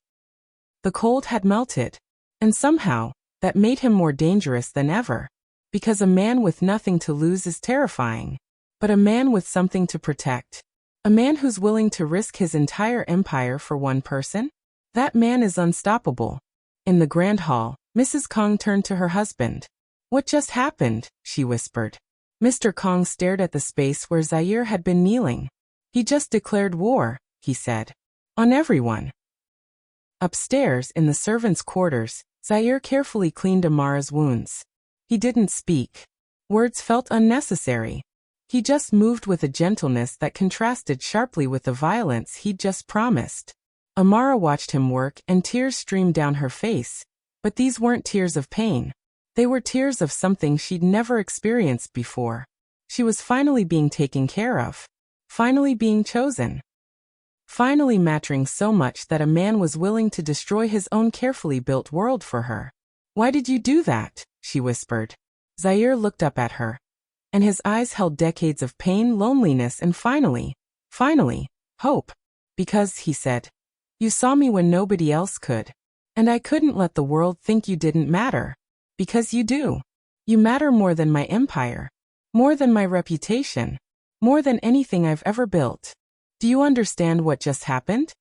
The cold had melted. And somehow, that made him more dangerous than ever. Because a man with nothing to lose is terrifying. But a man with something to protect. A man who's willing to risk his entire empire for one person? That man is unstoppable. In the grand hall, Mrs. Kang turned to her husband. What just happened? She whispered. Mr. Kang stared at the space where Zaire had been kneeling. He just declared war, he said. On everyone. Upstairs, in the servants' quarters, Zaire carefully cleaned Amara's wounds. He didn't speak. Words felt unnecessary. He just moved with a gentleness that contrasted sharply with the violence he'd just promised. Amara watched him work and tears streamed down her face, but these weren't tears of pain. They were tears of something she'd never experienced before. She was finally being taken care of. Finally being chosen. Finally mattering so much that a man was willing to destroy his own carefully built world for her. Why did you do that? She whispered. Zaire looked up at her. And his eyes held decades of pain, loneliness, and finally, hope. Because, he said, you saw me when nobody else could. And I couldn't let the world think you didn't matter. Because you do. You matter more than my empire. More than my reputation. More than anything I've ever built. Do you understand what just happened?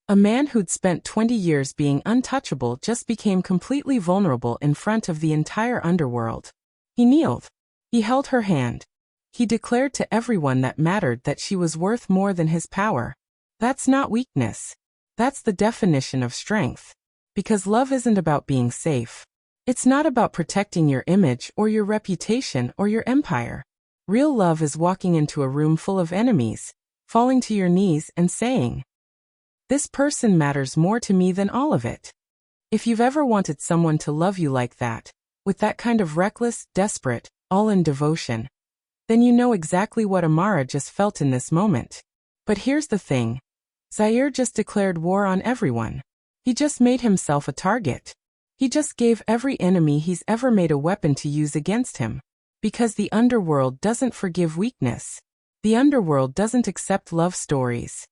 A man who'd spent 20 years being untouchable just became completely vulnerable in front of the entire underworld. He kneeled. He held her hand. He declared to everyone that mattered that she was worth more than his power. That's not weakness. That's the definition of strength. Because love isn't about being safe. It's not about protecting your image or your reputation or your empire. Real love is walking into a room full of enemies, falling to your knees and saying, this person matters more to me than all of it. If you've ever wanted someone to love you like that, with that kind of reckless, desperate, all-in devotion, then you know exactly what Amara just felt in this moment. But here's the thing. Zaire just declared war on everyone. He just made himself a target. He just gave every enemy he's ever made a weapon to use against him. Because the underworld doesn't forgive weakness. The underworld doesn't accept love stories.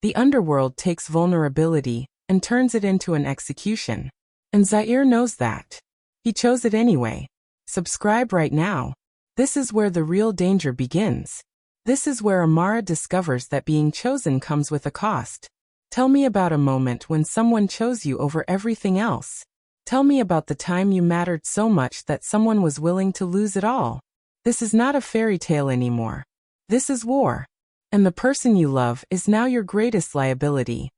The underworld takes vulnerability and turns it into an execution. And Zaire knows that. He chose it anyway. Subscribe right now. This is where the real danger begins. This is where Amara discovers that being chosen comes with a cost. Tell me about a moment when someone chose you over everything else. Tell me about the time you mattered so much that someone was willing to lose it all. This is not a fairy tale anymore. This is war. And the person you love is now your greatest liability.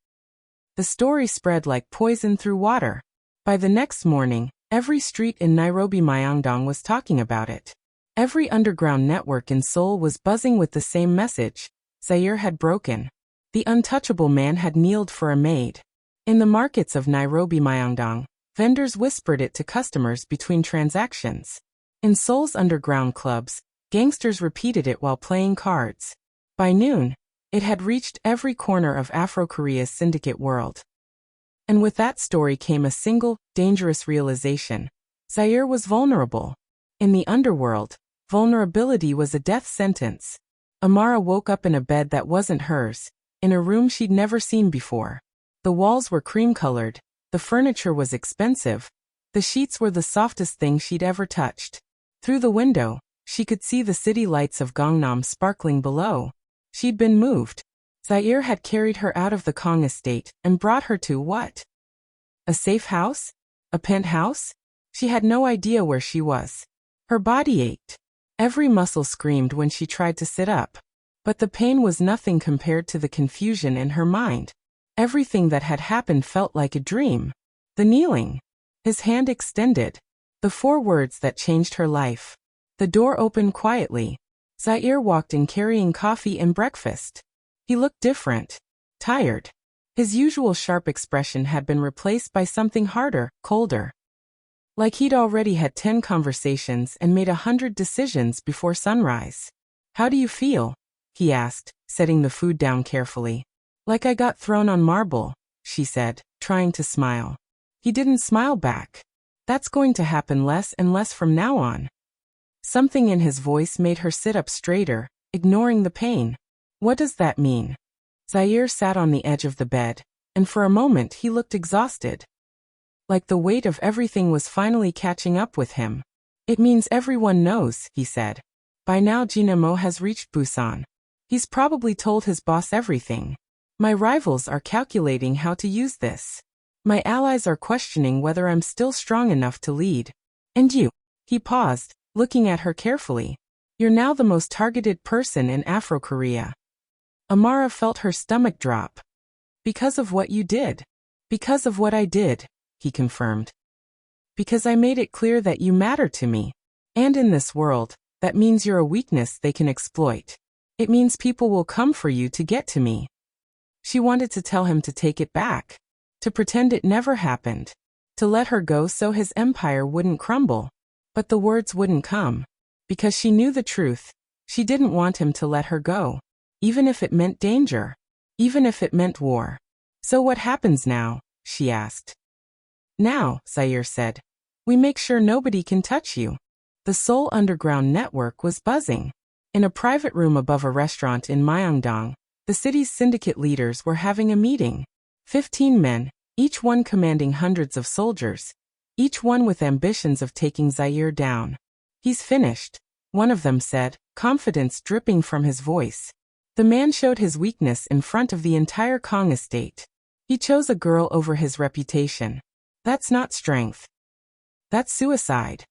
The story spread like poison through water. By the next morning, every street in Nairobi Myeongdong was talking about it. Every underground network in Seoul was buzzing with the same message. Zaire had broken. The untouchable man had kneeled for a maid. In the markets of Nairobi Myeongdong, vendors whispered it to customers between transactions. In Seoul's underground clubs, gangsters repeated it while playing cards. By noon, it had reached every corner of Afro-Korea's syndicate world. And with that story came a single, dangerous realization. Zaire was vulnerable. In the underworld, vulnerability was a death sentence. Amara woke up in a bed that wasn't hers, in a room she'd never seen before. The walls were cream-colored, the furniture was expensive, the sheets were the softest thing she'd ever touched. Through the window, she could see the city lights of Gangnam sparkling below. She'd been moved. Zaire had carried her out of the Kang Estate and brought her to what? A safe house? A penthouse? She had no idea where she was. Her body ached. Every muscle screamed when she tried to sit up. But the pain was nothing compared to the confusion in her mind. Everything that had happened felt like a dream. The kneeling. His hand extended. The 4 words that changed her life. The door opened quietly. Zaire walked in carrying coffee and breakfast. He looked different. Tired. His usual sharp expression had been replaced by something harder, colder. Like he'd already had 10 conversations and made 100 decisions before sunrise. How do you feel? He asked, setting the food down carefully. Like I got thrown on marble, she said, trying to smile. He didn't smile back. That's going to happen less and less from now on. Something in his voice made her sit up straighter, ignoring the pain. What does that mean? Zaire sat on the edge of the bed, and for a moment he looked exhausted. Like the weight of everything was finally catching up with him. It means everyone knows, he said. By now Jinamo has reached Busan. He's probably told his boss everything. My rivals are calculating how to use this. My allies are questioning whether I'm still strong enough to lead. And you? He paused, looking at her carefully. You're now the most targeted person in Afro-Korea. Amara felt her stomach drop. Because of what you did. Because of what I did, he confirmed. Because I made it clear that you matter to me. And in this world, that means you're a weakness they can exploit. It means people will come for you to get to me. She wanted to tell him to take it back. To pretend it never happened. To let her go so his empire wouldn't crumble. But the words wouldn't come. Because she knew the truth. She didn't want him to let her go. Even if it meant danger. Even if it meant war. So what happens now? She asked. Now, Zaire said. We make sure nobody can touch you. The Seoul Underground network was buzzing. In a private room above a restaurant in Myeongdong, the city's syndicate leaders were having a meeting. 15 men, each one commanding hundreds of soldiers. Each one with ambitions of taking Zaire down. He's finished, one of them said, confidence dripping from his voice. The man showed his weakness in front of the entire Kang Estate. He chose a girl over his reputation. That's not strength. That's suicide.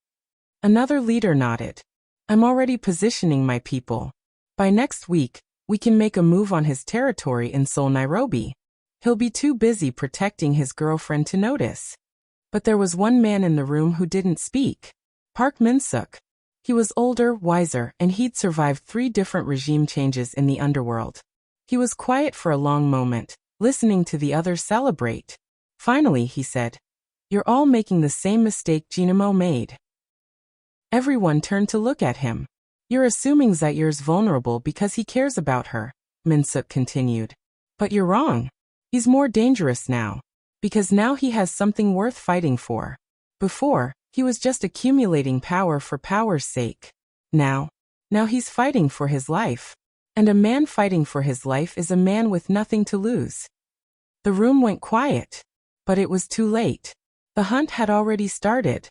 Another leader nodded. I'm already positioning my people. By next week, we can make a move on his territory in Seoul, Nairobi. He'll be too busy protecting his girlfriend to notice. But there was one man in the room who didn't speak. Park Min-suk. He was older, wiser, and he'd survived 3 different regime changes in the underworld. He was quiet for a long moment, listening to the others celebrate. Finally, he said, You're all making the same mistake Jinamo made. Everyone turned to look at him. You're assuming Zaire's vulnerable because he cares about her, Min-suk continued. But you're wrong. He's more dangerous now. Because now he has something worth fighting for. Before, he was just accumulating power for power's sake. Now he's fighting for his life. And a man fighting for his life is a man with nothing to lose. The room went quiet. But it was too late. The hunt had already started.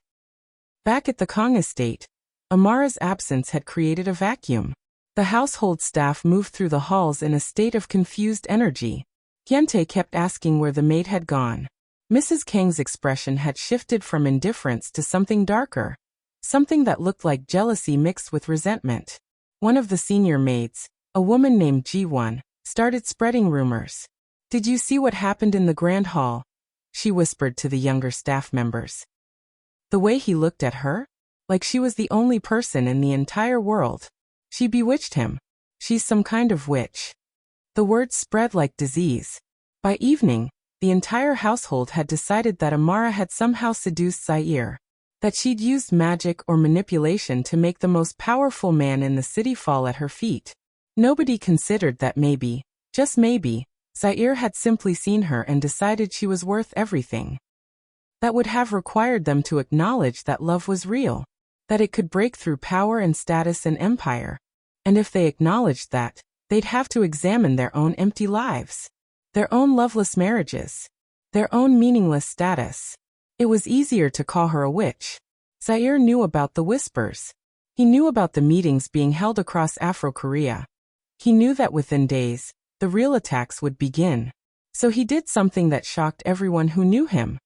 Back at the Kang Estate, Amara's absence had created a vacuum. The household staff moved through the halls in a state of confused energy. Hyuntae kept asking where the maid had gone. Mrs. Kang's expression had shifted from indifference to something darker, something that looked like jealousy mixed with resentment. One of the senior maids, a woman named Ji-won, started spreading rumors. "Did you see what happened in the grand hall?" she whispered to the younger staff members. "The way he looked at her? Like she was the only person in the entire world. She bewitched him. She's some kind of witch." The word spread like disease. By evening, the entire household had decided that Amara had somehow seduced Zaire, that she'd used magic or manipulation to make the most powerful man in the city fall at her feet. Nobody considered that maybe, just maybe, Zaire had simply seen her and decided she was worth everything. That would have required them to acknowledge that love was real, that it could break through power and status and empire. And if they acknowledged that, they'd have to examine their own empty lives, their own loveless marriages, their own meaningless status. It was easier to call her a witch. Zaire knew about the whispers. He knew about the meetings being held across Afro-Korea. He knew that within days, the real attacks would begin. So he did something that shocked everyone who knew him.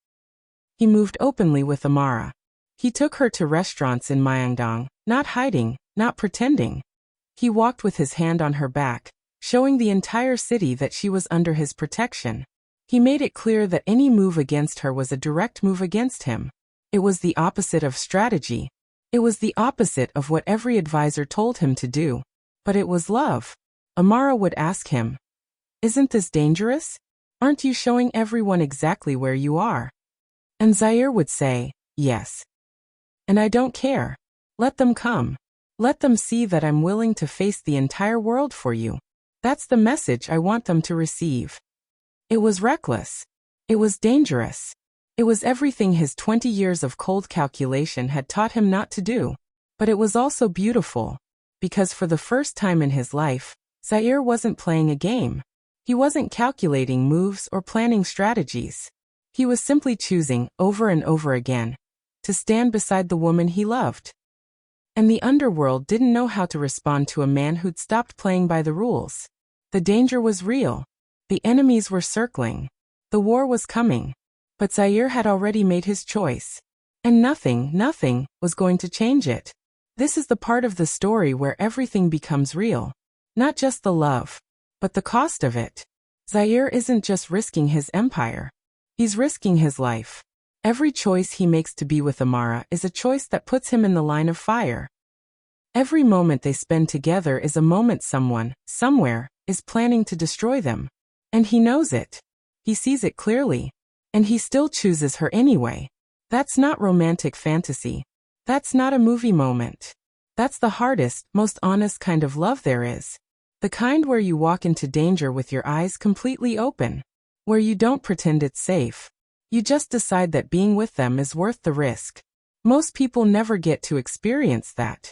He moved openly with Amara. He took her to restaurants in Myeongdong, not hiding, not pretending. He walked with his hand on her back, showing the entire city that she was under his protection. He made it clear that any move against her was a direct move against him. It was the opposite of strategy. It was the opposite of what every advisor told him to do. But it was love. Amara would ask him, "Isn't this dangerous? Aren't you showing everyone exactly where you are?" And Zaire would say, "Yes. And I don't care. Let them come. Let them see that I'm willing to face the entire world for you. That's the message I want them to receive." It was reckless. It was dangerous. It was everything his 20 years of cold calculation had taught him not to do. But it was also beautiful. Because for the first time in his life, Zaire wasn't playing a game. He wasn't calculating moves or planning strategies. He was simply choosing, over and over again, to stand beside the woman he loved. And the underworld didn't know how to respond to a man who'd stopped playing by the rules. The danger was real. The enemies were circling. The war was coming. But Zaire had already made his choice. And nothing was going to change it. This is the part of the story where everything becomes real. Not just the love, but the cost of it. Zaire isn't just risking his empire. He's risking his life. Every choice he makes to be with Amara is a choice that puts him in the line of fire. Every moment they spend together is a moment someone, somewhere, is planning to destroy them. And he knows it. He sees it clearly. And he still chooses her anyway. That's not romantic fantasy. That's not a movie moment. That's the hardest, most honest kind of love there is. The kind where you walk into danger with your eyes completely open. Where you don't pretend it's safe. You just decide that being with them is worth the risk. Most people never get to experience that.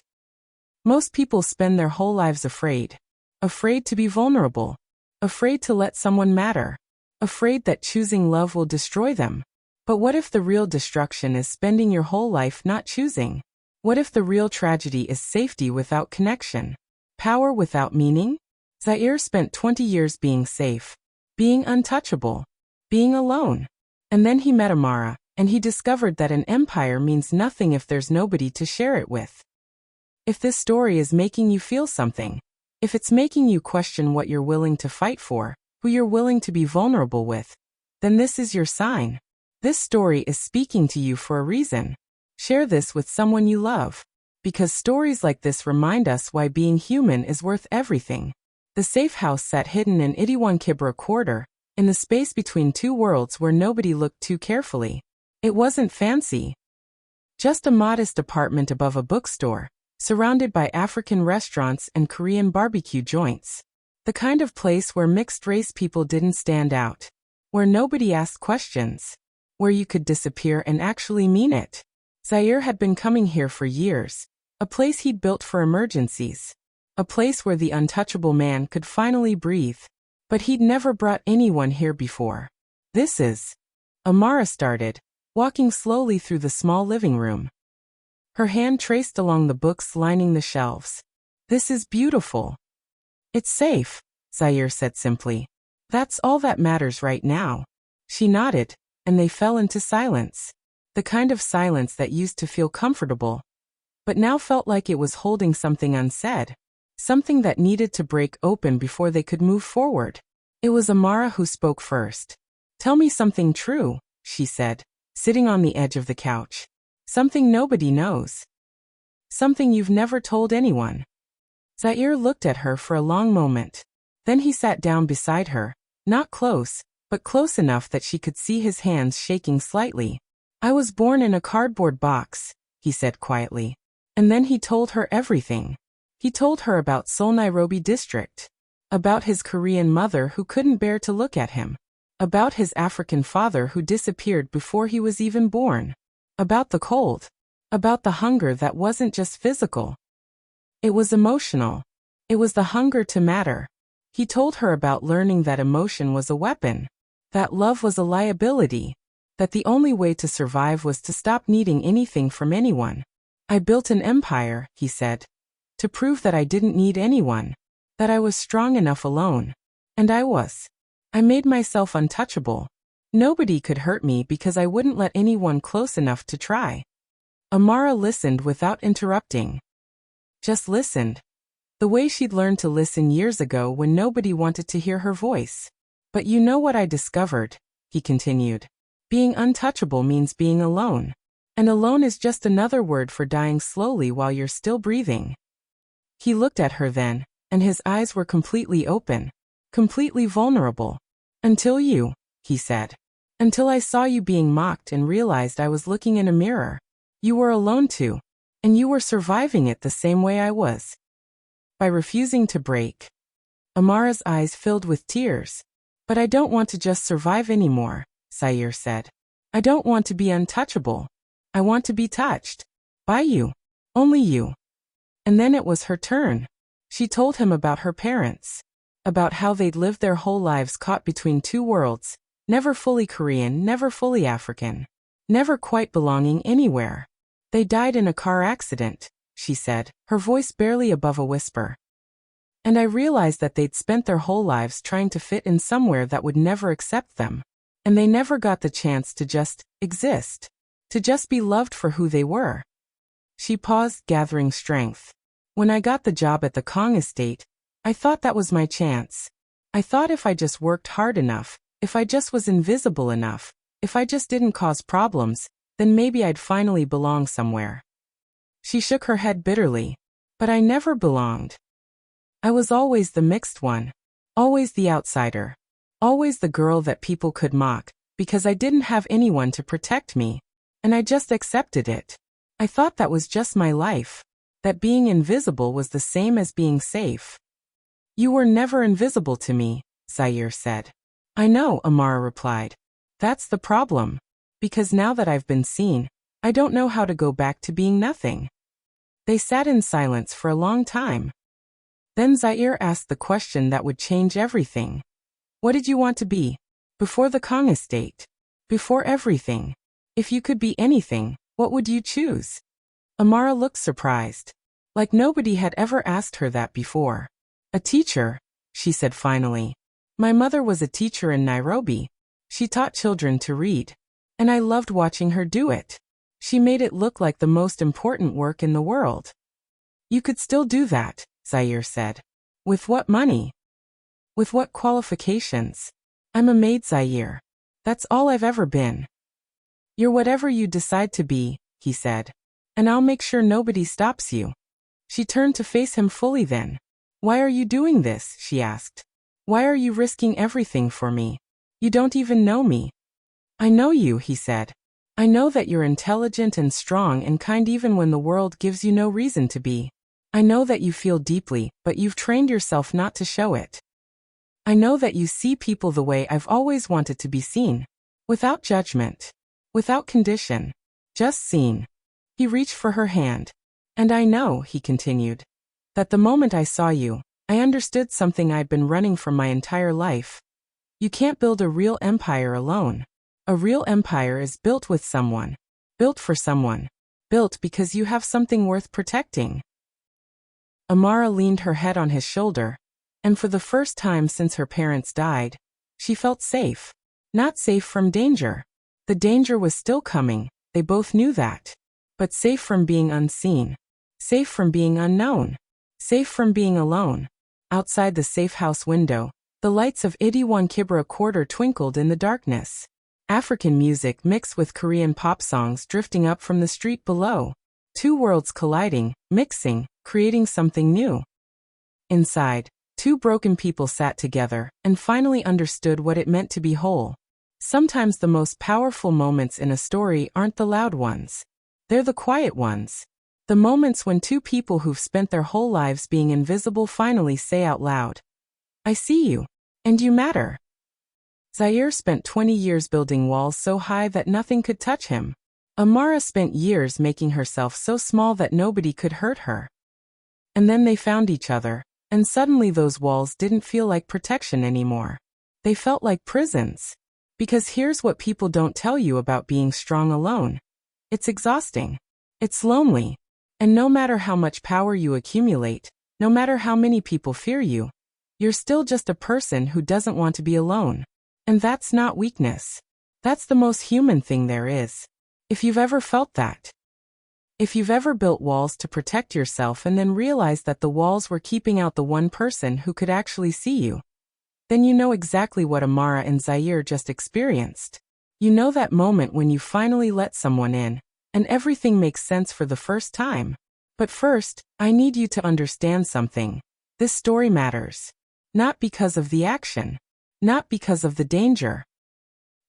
Most people spend their whole lives afraid. Afraid to be vulnerable. Afraid to let someone matter. Afraid that choosing love will destroy them. But what if the real destruction is spending your whole life not choosing? What if the real tragedy is safety without connection? Power without meaning? Zaire spent 20 years being safe. Being untouchable. Being alone. And then he met Amara, and he discovered that an empire means nothing if there's nobody to share it with. If this story is making you feel something, if it's making you question what you're willing to fight for, who you're willing to be vulnerable with, then this is your sign. This story is speaking to you for a reason. Share this with someone you love. Because stories like this remind us why being human is worth everything. The safe house sat hidden in Itaewon Kibra Quarter, in the space between two worlds where nobody looked too carefully. It wasn't fancy. Just a modest apartment above a bookstore, surrounded by African restaurants and Korean barbecue joints. The kind of place where mixed-race people didn't stand out. Where nobody asked questions. Where you could disappear and actually mean it. Zaire had been coming here for years. A place he'd built for emergencies. A place where the untouchable man could finally breathe. But he'd never brought anyone here before. This is... Amara started, walking slowly through the small living room. Her hand traced along the books lining the shelves. This is beautiful. It's safe, Zaire said simply. That's all that matters right now. She nodded, and they fell into silence. The kind of silence that used to feel comfortable, but now felt like it was holding something unsaid. Something that needed to break open before they could move forward. It was Amara who spoke first. "Tell me something true," she said, sitting on the edge of the couch. "Something nobody knows. Something you've never told anyone." Zaire looked at her for a long moment. Then he sat down beside her, not close, but close enough that she could see his hands shaking slightly. "I was born in a cardboard box," he said quietly. And then he told her everything. He told her about Seoul Nairobi district, about his Korean mother who couldn't bear to look at him, about his African father who disappeared before he was even born, about the cold, about the hunger that wasn't just physical. It was emotional. It was the hunger to matter. He told her about learning that emotion was a weapon, that love was a liability, that the only way to survive was to stop needing anything from anyone. "I built an empire," he said, "to prove that I didn't need anyone, that I was strong enough alone. And I was. I made myself untouchable. Nobody could hurt me because I wouldn't let anyone close enough to try." Amara listened without interrupting. Just listened. The way she'd learned to listen years ago when nobody wanted to hear her voice. "But you know what I discovered," he continued. "Being untouchable means being alone. And alone is just another word for dying slowly while you're still breathing." He looked at her then, and his eyes were completely open, completely vulnerable. "Until you," he said. "Until I saw you being mocked and realized I was looking in a mirror. You were alone too. And you were surviving it the same way I was." By refusing to break. Amara's eyes filled with tears. "But I don't want to just survive anymore," Zaire said. "I don't want to be untouchable. I want to be touched. By you. Only you." And then it was her turn. She told him about her parents. About how they'd lived their whole lives caught between two worlds, never fully Korean, never fully African. Never quite belonging anywhere. "They died in a car accident," she said, her voice barely above a whisper. "And I realized that they'd spent their whole lives trying to fit in somewhere that would never accept them. And they never got the chance to just exist. To just be loved for who they were." She paused, gathering strength. "When I got the job at the Kang Estate, I thought that was my chance. I thought if I just worked hard enough, if I just was invisible enough, if I just didn't cause problems, then maybe I'd finally belong somewhere." She shook her head bitterly. "But I never belonged. I was always the mixed one. Always the outsider. Always the girl that people could mock, because I didn't have anyone to protect me. And I just accepted it. I thought that was just my life. That being invisible was the same as being safe." "You were never invisible to me," Zaire said. "I know," Amara replied. "That's the problem. Because now that I've been seen, I don't know how to go back to being nothing." They sat in silence for a long time. Then Zaire asked the question that would change everything. "What did you want to be? Before the Kang Estate? Before everything? If you could be anything, what would you choose?" Amara looked surprised. Like nobody had ever asked her that before. "A teacher," she said finally. "My mother was a teacher in Nairobi. She taught children to read. And I loved watching her do it. She made it look like the most important work in the world." "You could still do that," Zaire said. "With what money? With what qualifications? I'm a maid, Zaire. That's all I've ever been." "You're whatever you decide to be," he said. "And I'll make sure nobody stops you." She turned to face him fully then. "Why are you doing this?" she asked. "Why are you risking everything for me? You don't even know me." "I know you," he said. "I know that you're intelligent and strong and kind even when the world gives you no reason to be. I know that you feel deeply, but you've trained yourself not to show it. I know that you see people the way I've always wanted to be seen. Without judgment. Without condition. Just seen." He reached for her hand. "And I know," he continued, "that the moment I saw you, I understood something I'd been running from my entire life. You can't build a real empire alone. A real empire is built with someone. Built for someone. Built because you have something worth protecting." Amara leaned her head on his shoulder, and for the first time since her parents died, She felt safe. Not safe from danger. The danger was still coming, they both knew that. But safe from being unseen. Safe from being unknown. Safe from being alone. Outside the safe house window, the lights of 81 Kibra quarter twinkled in the darkness. African music mixed with Korean pop songs drifting up from the street below. Two worlds colliding, mixing, creating something new. Inside, two broken people sat together and finally understood what it meant to be whole. Sometimes the most powerful moments in a story aren't the loud ones. They're the quiet ones. The moments when two people who've spent their whole lives being invisible finally say out loud, "I see you. And you matter." Zaire spent 20 years building walls so high that nothing could touch him. Amara spent years making herself so small that nobody could hurt her. And then they found each other, and suddenly those walls didn't feel like protection anymore. They felt like prisons. Because here's what people don't tell you about being strong alone. It's exhausting. It's lonely. And no matter how much power you accumulate, no matter how many people fear you, you're still just a person who doesn't want to be alone. And that's not weakness. That's the most human thing there is. If you've ever felt that. If you've ever built walls to protect yourself and then realized that the walls were keeping out the one person who could actually see you, then you know exactly what Amara and Zaire just experienced. You know that moment when you finally let someone in, and everything makes sense for the first time. But first, I need you to understand something. This story matters. Not because of the action. Not because of the danger.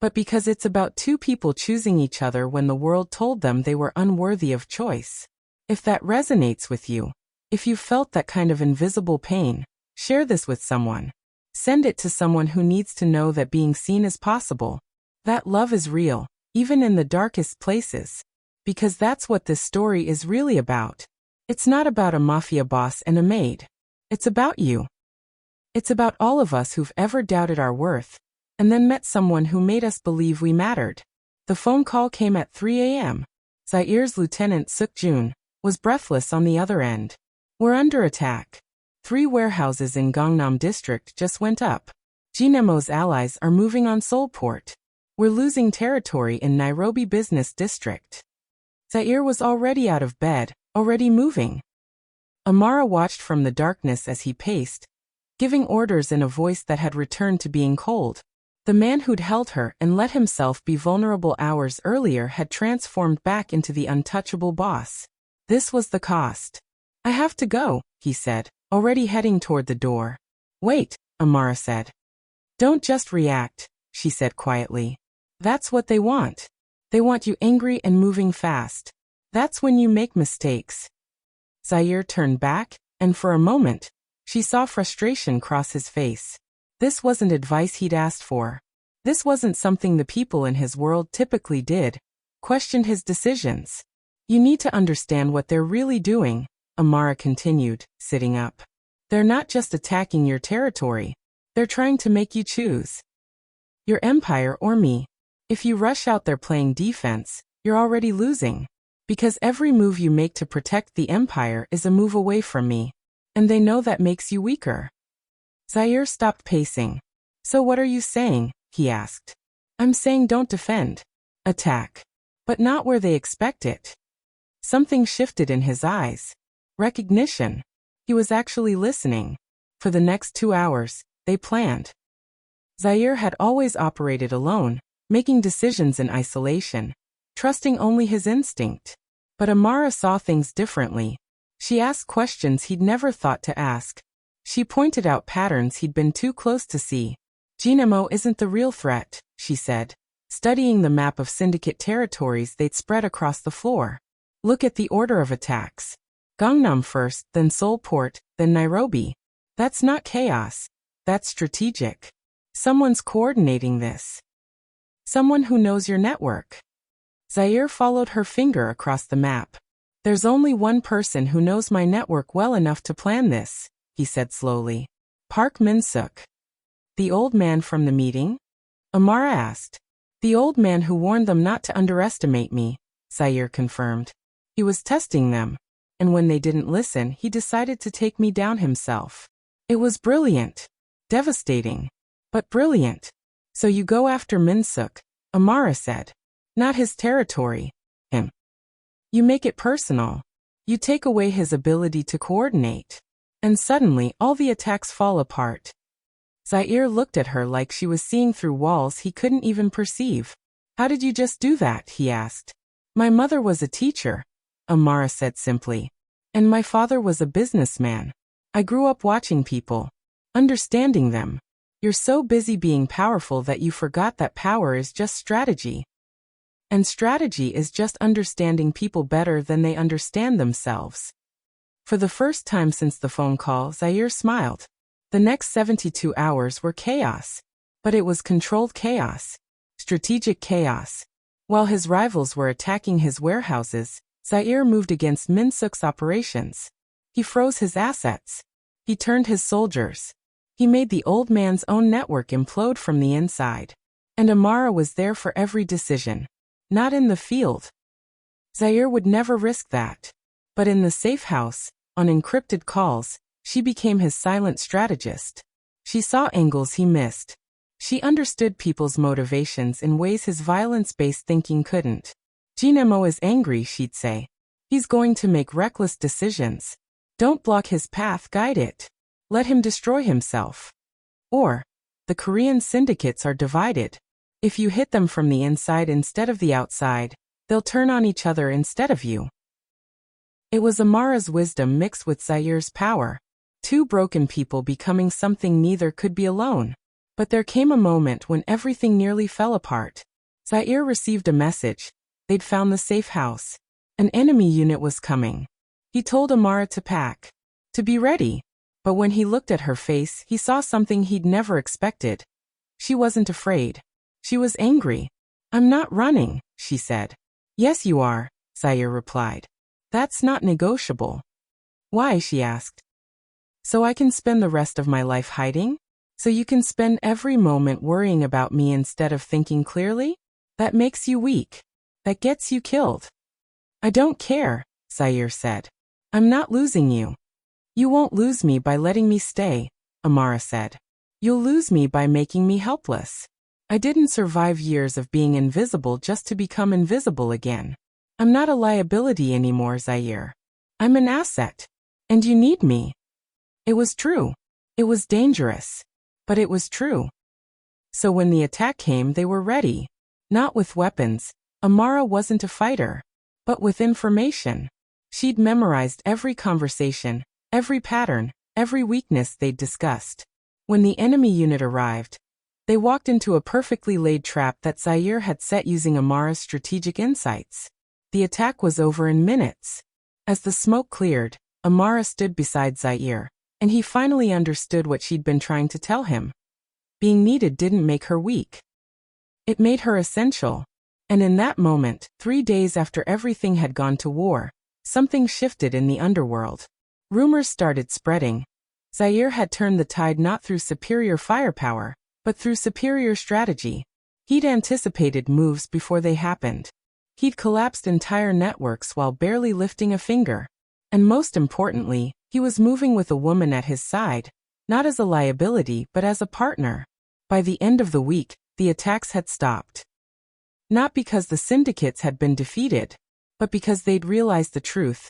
But because it's about two people choosing each other when the world told them they were unworthy of choice. If that resonates with you, if you felt that kind of invisible pain, share this with someone. Send it to someone who needs to know that being seen is possible. That love is real, even in the darkest places. Because that's what this story is really about. It's not about a mafia boss and a maid. It's about you. It's about all of us who've ever doubted our worth, and then met someone who made us believe we mattered. The phone call came at 3 a.m. Zaire's Lieutenant Suk-jun was breathless on the other end. "We're under attack. 3 warehouses in Gangnam district just went up. Jinemo's allies are moving on Seoulport. We're losing territory in Nairobi business district." Zaire was already out of bed, already moving. Amara watched from the darkness as he paced, giving orders in a voice that had returned to being cold. The man who'd held her and let himself be vulnerable hours earlier had transformed back into the untouchable boss. This was the cost. "I have to go," he said, already heading toward the door. "Wait," Amara said. "Don't just react," she said quietly. "That's what they want. They want you angry and moving fast. That's when you make mistakes." Zaire turned back, and for a moment, she saw frustration cross his face. This wasn't advice he'd asked for. This wasn't something the people in his world typically did, questioned his decisions. "You need to understand what they're really doing," Amara continued, sitting up. "They're not just attacking your territory. They're trying to make you choose. Your empire or me. If you rush out there playing defense, you're already losing. Because every move you make to protect the empire is a move away from me. And they know that makes you weaker." Zaire stopped pacing. "So what are you saying?" he asked. "I'm saying don't defend. Attack. But not where they expect it." Something shifted in his eyes. Recognition. He was actually listening. For the next 2 hours, they planned. Zaire had always operated alone, making decisions in isolation, trusting only his instinct. But Amara saw things differently. She asked questions he'd never thought to ask. She pointed out patterns he'd been too close to see. "Jinemo isn't the real threat," she said, studying the map of syndicate territories they'd spread across the floor. "Look at the order of attacks. Gangnam first, then Seoulport, then Nairobi. That's not chaos. That's strategic. Someone's coordinating this. Someone who knows your network." Zaire followed her finger across the map. "There's only one person who knows my network well enough to plan this," he said slowly. "Park Min-suk." "The old man from the meeting?" Amara asked. "The old man who warned them not to underestimate me," Zaire confirmed. "He was testing them, and when they didn't listen, he decided to take me down himself. It was brilliant. Devastating. But brilliant." So you go after Minsuk, Amara said. Not his territory. Him. You make it personal. You take away his ability to coordinate. And suddenly all the attacks fall apart. Zaire looked at her like she was seeing through walls he couldn't even perceive. How did you just do that? He asked. My mother was a teacher, Amara said simply. And my father was a businessman. I grew up watching people, understanding them. You're so busy being powerful that you forgot that power is just strategy. And strategy is just understanding people better than they understand themselves. For the first time since the phone call, Zaire smiled. The next 72 hours were chaos. But it was controlled chaos. Strategic chaos. While his rivals were attacking his warehouses, Zaire moved against Minsuk's operations. He froze his assets. He turned his soldiers. He made the old man's own network implode from the inside. And Amara was there for every decision. Not in the field. Zaire would never risk that. But in the safe house, on encrypted calls, she became his silent strategist. She saw angles he missed. She understood people's motivations in ways his violence-based thinking couldn't. Jinemo is angry, she'd say. He's going to make reckless decisions. Don't block his path, guide it. Let him destroy himself. Or, the Korean syndicates are divided. If you hit them from the inside instead of the outside, they'll turn on each other instead of you. It was Amara's wisdom mixed with Zaire's power. Two broken people becoming something neither could be alone. But there came a moment when everything nearly fell apart. Zaire received a message. They'd found the safe house. An enemy unit was coming. He told Amara to pack. To be ready. But when he looked at her face, he saw something he'd never expected. She wasn't afraid. She was angry. I'm not running, she said. Yes, you are, Zaire replied. That's not negotiable. Why? She asked. So I can spend the rest of my life hiding? So you can spend every moment worrying about me instead of thinking clearly? That makes you weak. That gets you killed. I don't care, Zaire said. I'm not losing you. You won't lose me by letting me stay, Amara said. You'll lose me by making me helpless. I didn't survive years of being invisible just to become invisible again. I'm not a liability anymore, Zaire. I'm an asset. And you need me. It was true. It was dangerous. But it was true. So when the attack came, they were ready. Not with weapons. Amara wasn't a fighter. But with information. She'd memorized every conversation, every pattern, every weakness they'd discussed. When the enemy unit arrived, they walked into a perfectly laid trap that Zaire had set using Amara's strategic insights. The attack was over in minutes. As the smoke cleared, Amara stood beside Zaire, and he finally understood what she'd been trying to tell him. Being needed didn't make her weak. It made her essential. And in that moment, 3 days after everything had gone to war, something shifted in the underworld. Rumors started spreading. Zaire had turned the tide not through superior firepower, but through superior strategy. He'd anticipated moves before they happened. He'd collapsed entire networks while barely lifting a finger. And most importantly, he was moving with a woman at his side, not as a liability but as a partner. By the end of the week, the attacks had stopped. Not because the syndicates had been defeated, but because they'd realized the truth.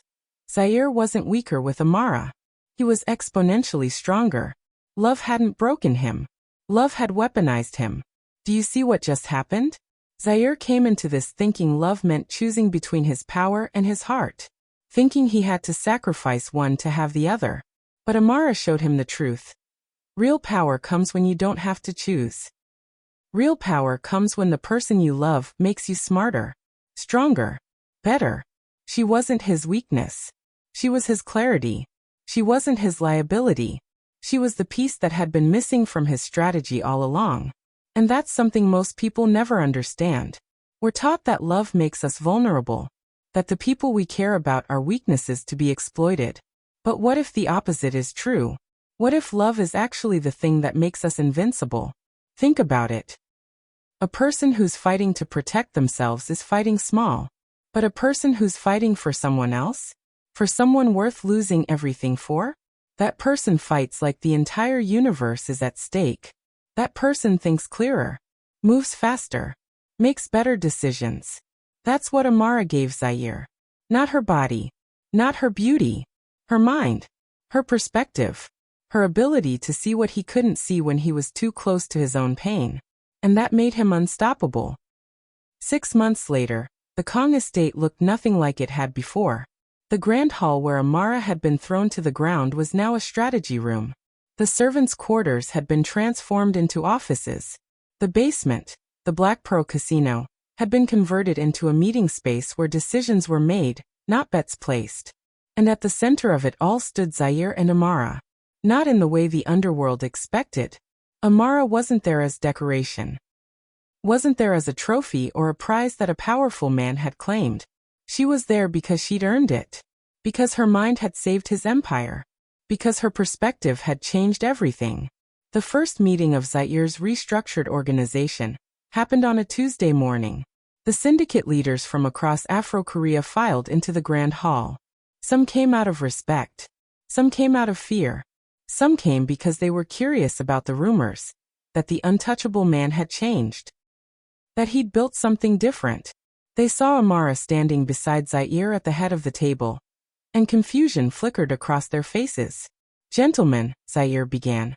Zaire wasn't weaker with Amara. He was exponentially stronger. Love hadn't broken him. Love had weaponized him. Do you see what just happened? Zaire came into this thinking love meant choosing between his power and his heart, thinking he had to sacrifice one to have the other. But Amara showed him the truth. Real power comes when you don't have to choose. Real power comes when the person you love makes you smarter, stronger, better. She wasn't his weakness. She was his clarity. She wasn't his liability. She was the piece that had been missing from his strategy all along. And that's something most people never understand. We're taught that love makes us vulnerable, that the people we care about are weaknesses to be exploited. But what if the opposite is true? What if love is actually the thing that makes us invincible? Think about it. A person who's fighting to protect themselves is fighting small. But a person who's fighting for someone else? For someone worth losing everything for? That person fights like the entire universe is at stake. That person thinks clearer. moves faster, makes better decisions. That's what Amara gave Zaire. Not her body, not her beauty, her mind, her perspective, her ability to see what he couldn't see when he was too close to his own pain. And that made him unstoppable. 6 months later, the Kang Estate looked nothing like it had before. The grand hall where Amara had been thrown to the ground was now a strategy room. The servants' quarters had been transformed into offices. The basement, the Black Pearl Casino, had been converted into a meeting space where decisions were made, not bets placed. And at the center of it all stood Zaire and Amara. Not in the way the underworld expected. Amara wasn't there as decoration. Wasn't there as a trophy or a prize that a powerful man had claimed. She was there because she'd earned it. Because her mind had saved his empire. Because her perspective had changed everything. The first meeting of Zaire's restructured organization happened on a Tuesday morning. The syndicate leaders from across Afro-Korea filed into the grand hall. Some came out of respect. Some came out of fear. Some came because they were curious about the rumors that the untouchable man had changed. That he'd built something different. They saw Amara standing beside Zaire at the head of the table, and confusion flickered across their faces. "Gentlemen," Zaire began.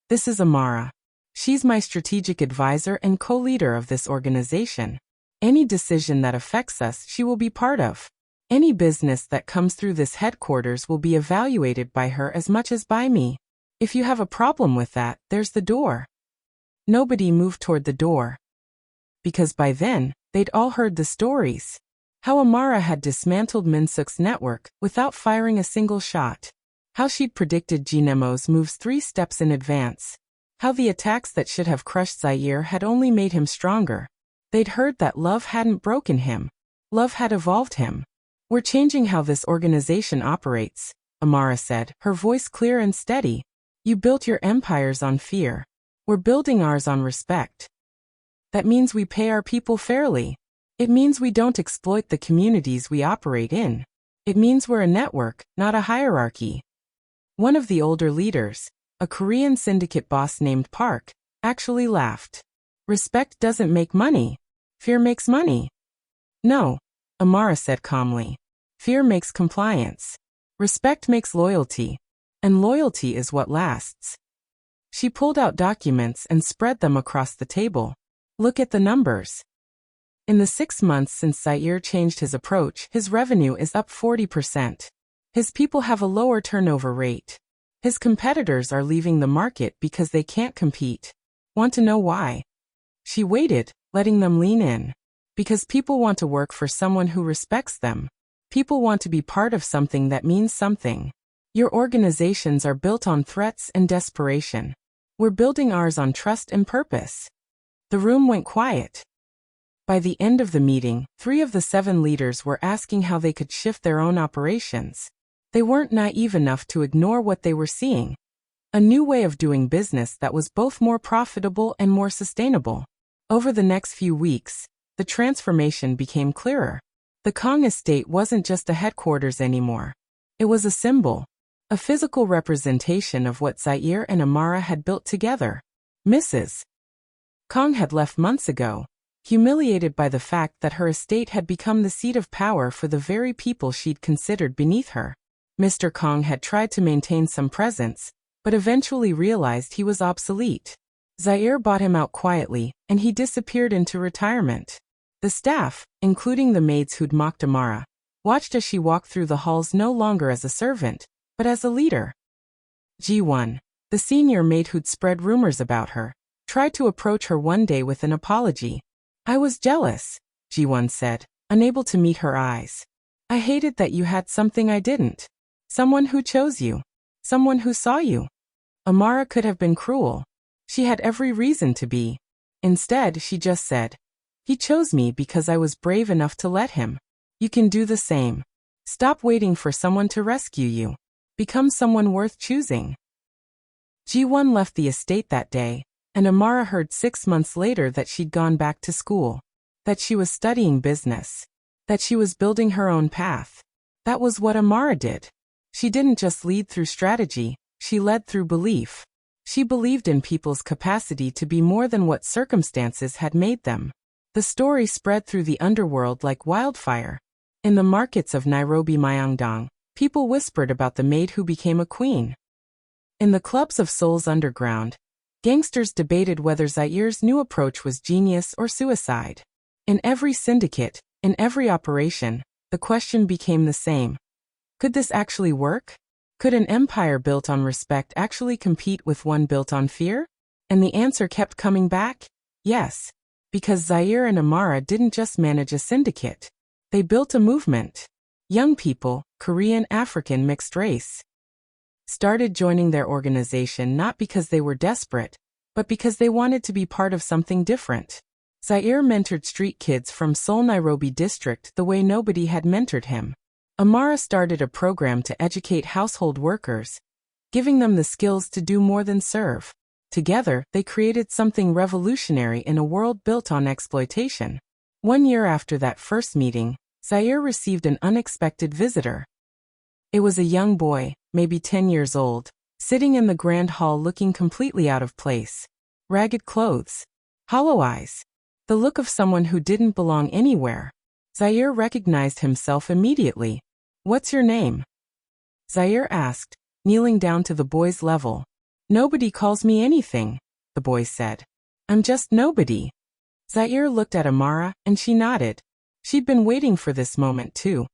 "This is Amara. She's my strategic advisor and co-leader of this organization. Any decision that affects us, she will be part of. Any business that comes through this headquarters will be evaluated by her as much as by me. If you have a problem with that, there's the door." Nobody moved toward the door. Because by then, they'd all heard the stories. How Amara had dismantled Minsuk's network without firing a single shot. How she'd predicted Jinemo's moves 3 steps in advance. How the attacks that should have crushed Zaire had only made him stronger. They'd heard that love hadn't broken him. Love had evolved him. "We're changing how this organization operates," Amara said, her voice clear and steady. "You built your empires on fear. We're building ours on respect. That means we pay our people fairly. It means we don't exploit the communities we operate in. It means we're a network, not a hierarchy." One of the older leaders, a Korean syndicate boss named Park, actually laughed. "Respect doesn't make money. Fear makes money." "No," Amara said calmly. "Fear makes compliance. Respect makes loyalty. And loyalty is what lasts." She pulled out documents and spread them across the table. "Look at the numbers. In the 6 months since Zaire changed his approach, his revenue is up 40%. His people have a lower turnover rate. His competitors are leaving the market because they can't compete. Want to know why?" She waited, letting them lean in. "Because people want to work for someone who respects them. People want to be part of something that means something. Your organizations are built on threats and desperation. We're building ours on trust and purpose." The room went quiet. By the end of the meeting, 3 of the 7 leaders were asking how they could shift their own operations. They weren't naive enough to ignore what they were seeing. A new way of doing business that was both more profitable and more sustainable. Over the next few weeks, the transformation became clearer. The Kang Estate wasn't just a headquarters anymore. It was a symbol. A physical representation of what Zaire and Amara had built together. Mrs. Kang had left months ago, humiliated by the fact that her estate had become the seat of power for the very people she'd considered beneath her. Mr. Kang had tried to maintain some presence, but eventually realized he was obsolete. Zaire bought him out quietly, and he disappeared into retirement. The staff, including the maids who'd mocked Amara, watched as she walked through the halls no longer as a servant, but as a leader. Ji-won, the senior maid who'd spread rumors about her, tried to approach her one day with an apology. "I was jealous," Ji-won said, unable to meet her eyes. "I hated that you had something I didn't. Someone who chose you. Someone who saw you." Amara could have been cruel. She had every reason to be. Instead, she just said, "He chose me because I was brave enough to let him. You can do the same. Stop waiting for someone to rescue you. Become someone worth choosing." Ji-won left the estate that day, and Amara heard 6 months later that she'd gone back to school. That she was studying business. That she was building her own path. That was what Amara did. She didn't just lead through strategy, she led through belief. She believed in people's capacity to be more than what circumstances had made them. The story spread through the underworld like wildfire. In the markets of Nairobi, Myeongdong, people whispered about the maid who became a queen. In the clubs of Seoul's underground, gangsters debated whether Zaire's new approach was genius or suicide. In every syndicate, in every operation, the question became the same. Could this actually work? Could an empire built on respect actually compete with one built on fear? And the answer kept coming back, yes. Because Zaire and Amara didn't just manage a syndicate. They built a movement. Young people, Korean, African, mixed race, started joining their organization not because they were desperate, but because they wanted to be part of something different. Zaire mentored street kids from Seoul Nairobi district the way nobody had mentored him. Amara started a program to educate household workers, giving them the skills to do more than serve. Together, they created something revolutionary in a world built on exploitation. 1 year after that first meeting, Zaire received an unexpected visitor. It was a young boy, maybe 10 years old, sitting in the grand hall looking completely out of place. Ragged clothes, hollow eyes, the look of someone who didn't belong anywhere. Zaire recognized himself immediately. "What's your name?" Zaire asked, kneeling down to the boy's level. "Nobody calls me anything," the boy said. "I'm just nobody." Zaire looked at Amara, and she nodded. She'd been waiting for this moment too.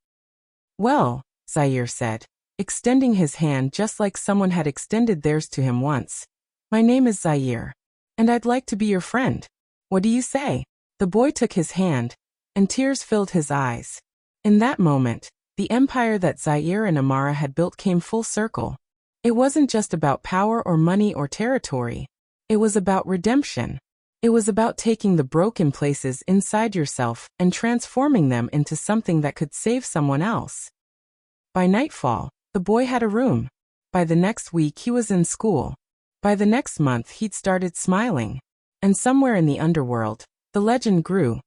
"Well," Zaire said, extending his hand just like someone had extended theirs to him once. "My name is Zaire, and I'd like to be your friend. What do you say?" The boy took his hand, and tears filled his eyes. In that moment, the empire that Zaire and Amara had built came full circle. It wasn't just about power or money or territory. It was about redemption. It was about taking the broken places inside yourself and transforming them into something that could save someone else. By nightfall, the boy had a room. By the next week he was in school. By the next month he'd started smiling. And somewhere in the underworld, the legend grew.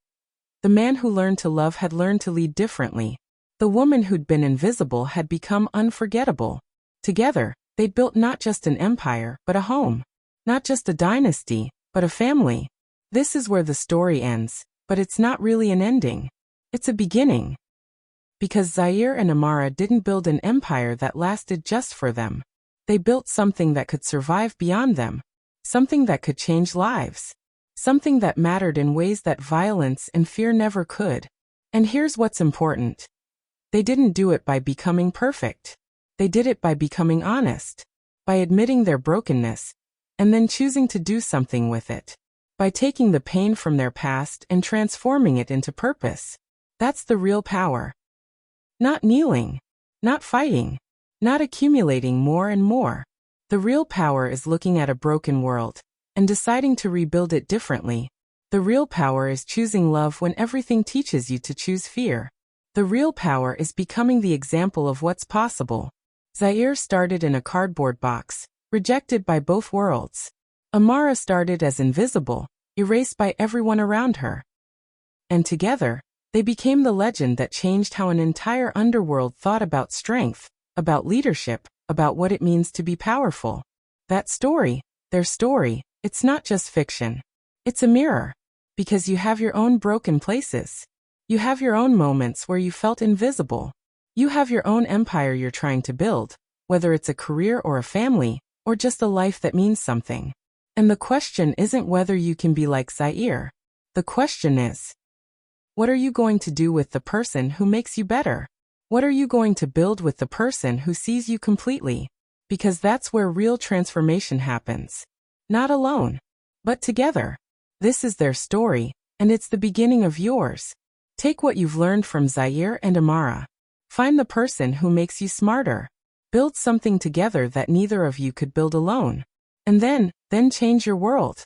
The man who learned to love had learned to lead differently. The woman who'd been invisible had become unforgettable. Together, they'd built not just an empire, but a home. Not just a dynasty, but a family. This is where the story ends, but it's not really an ending. It's a beginning. Because Zaire and Amara didn't build an empire that lasted just for them. They built something that could survive beyond them. Something that could change lives. Something that mattered in ways that violence and fear never could. And here's what's important. They didn't do it by becoming perfect. They did it by becoming honest. By admitting their brokenness, and then choosing to do something with it. By taking the pain from their past and transforming it into purpose. That's the real power. Not kneeling. Not fighting. Not accumulating more and more. The real power is looking at a broken world and deciding to rebuild it differently. The real power is choosing love when everything teaches you to choose fear. The real power is becoming the example of what's possible. Zaire started in a cardboard box, rejected by both worlds. Amara started as invisible, erased by everyone around her. And together, they became the legend that changed how an entire underworld thought about strength, about leadership, about what it means to be powerful. That story, their story, it's not just fiction. It's a mirror. Because you have your own broken places. You have your own moments where you felt invisible. You have your own empire you're trying to build, whether it's a career or a family, or just a life that means something. And the question isn't whether you can be like Zaire. The question is, what are you going to do with the person who makes you better? What are you going to build with the person who sees you completely? Because that's where real transformation happens. Not alone, but together. This is their story, and it's the beginning of yours. Take what you've learned from Zaire and Amara. Find the person who makes you smarter. Build something together that neither of you could build alone. And then change your world.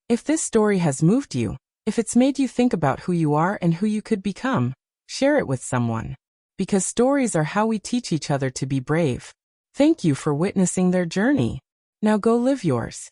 If this story has moved you, if it's made you think about who you are and who you could become, share it with someone. Because stories are how we teach each other to be brave. Thank you for witnessing their journey. Now go live yours.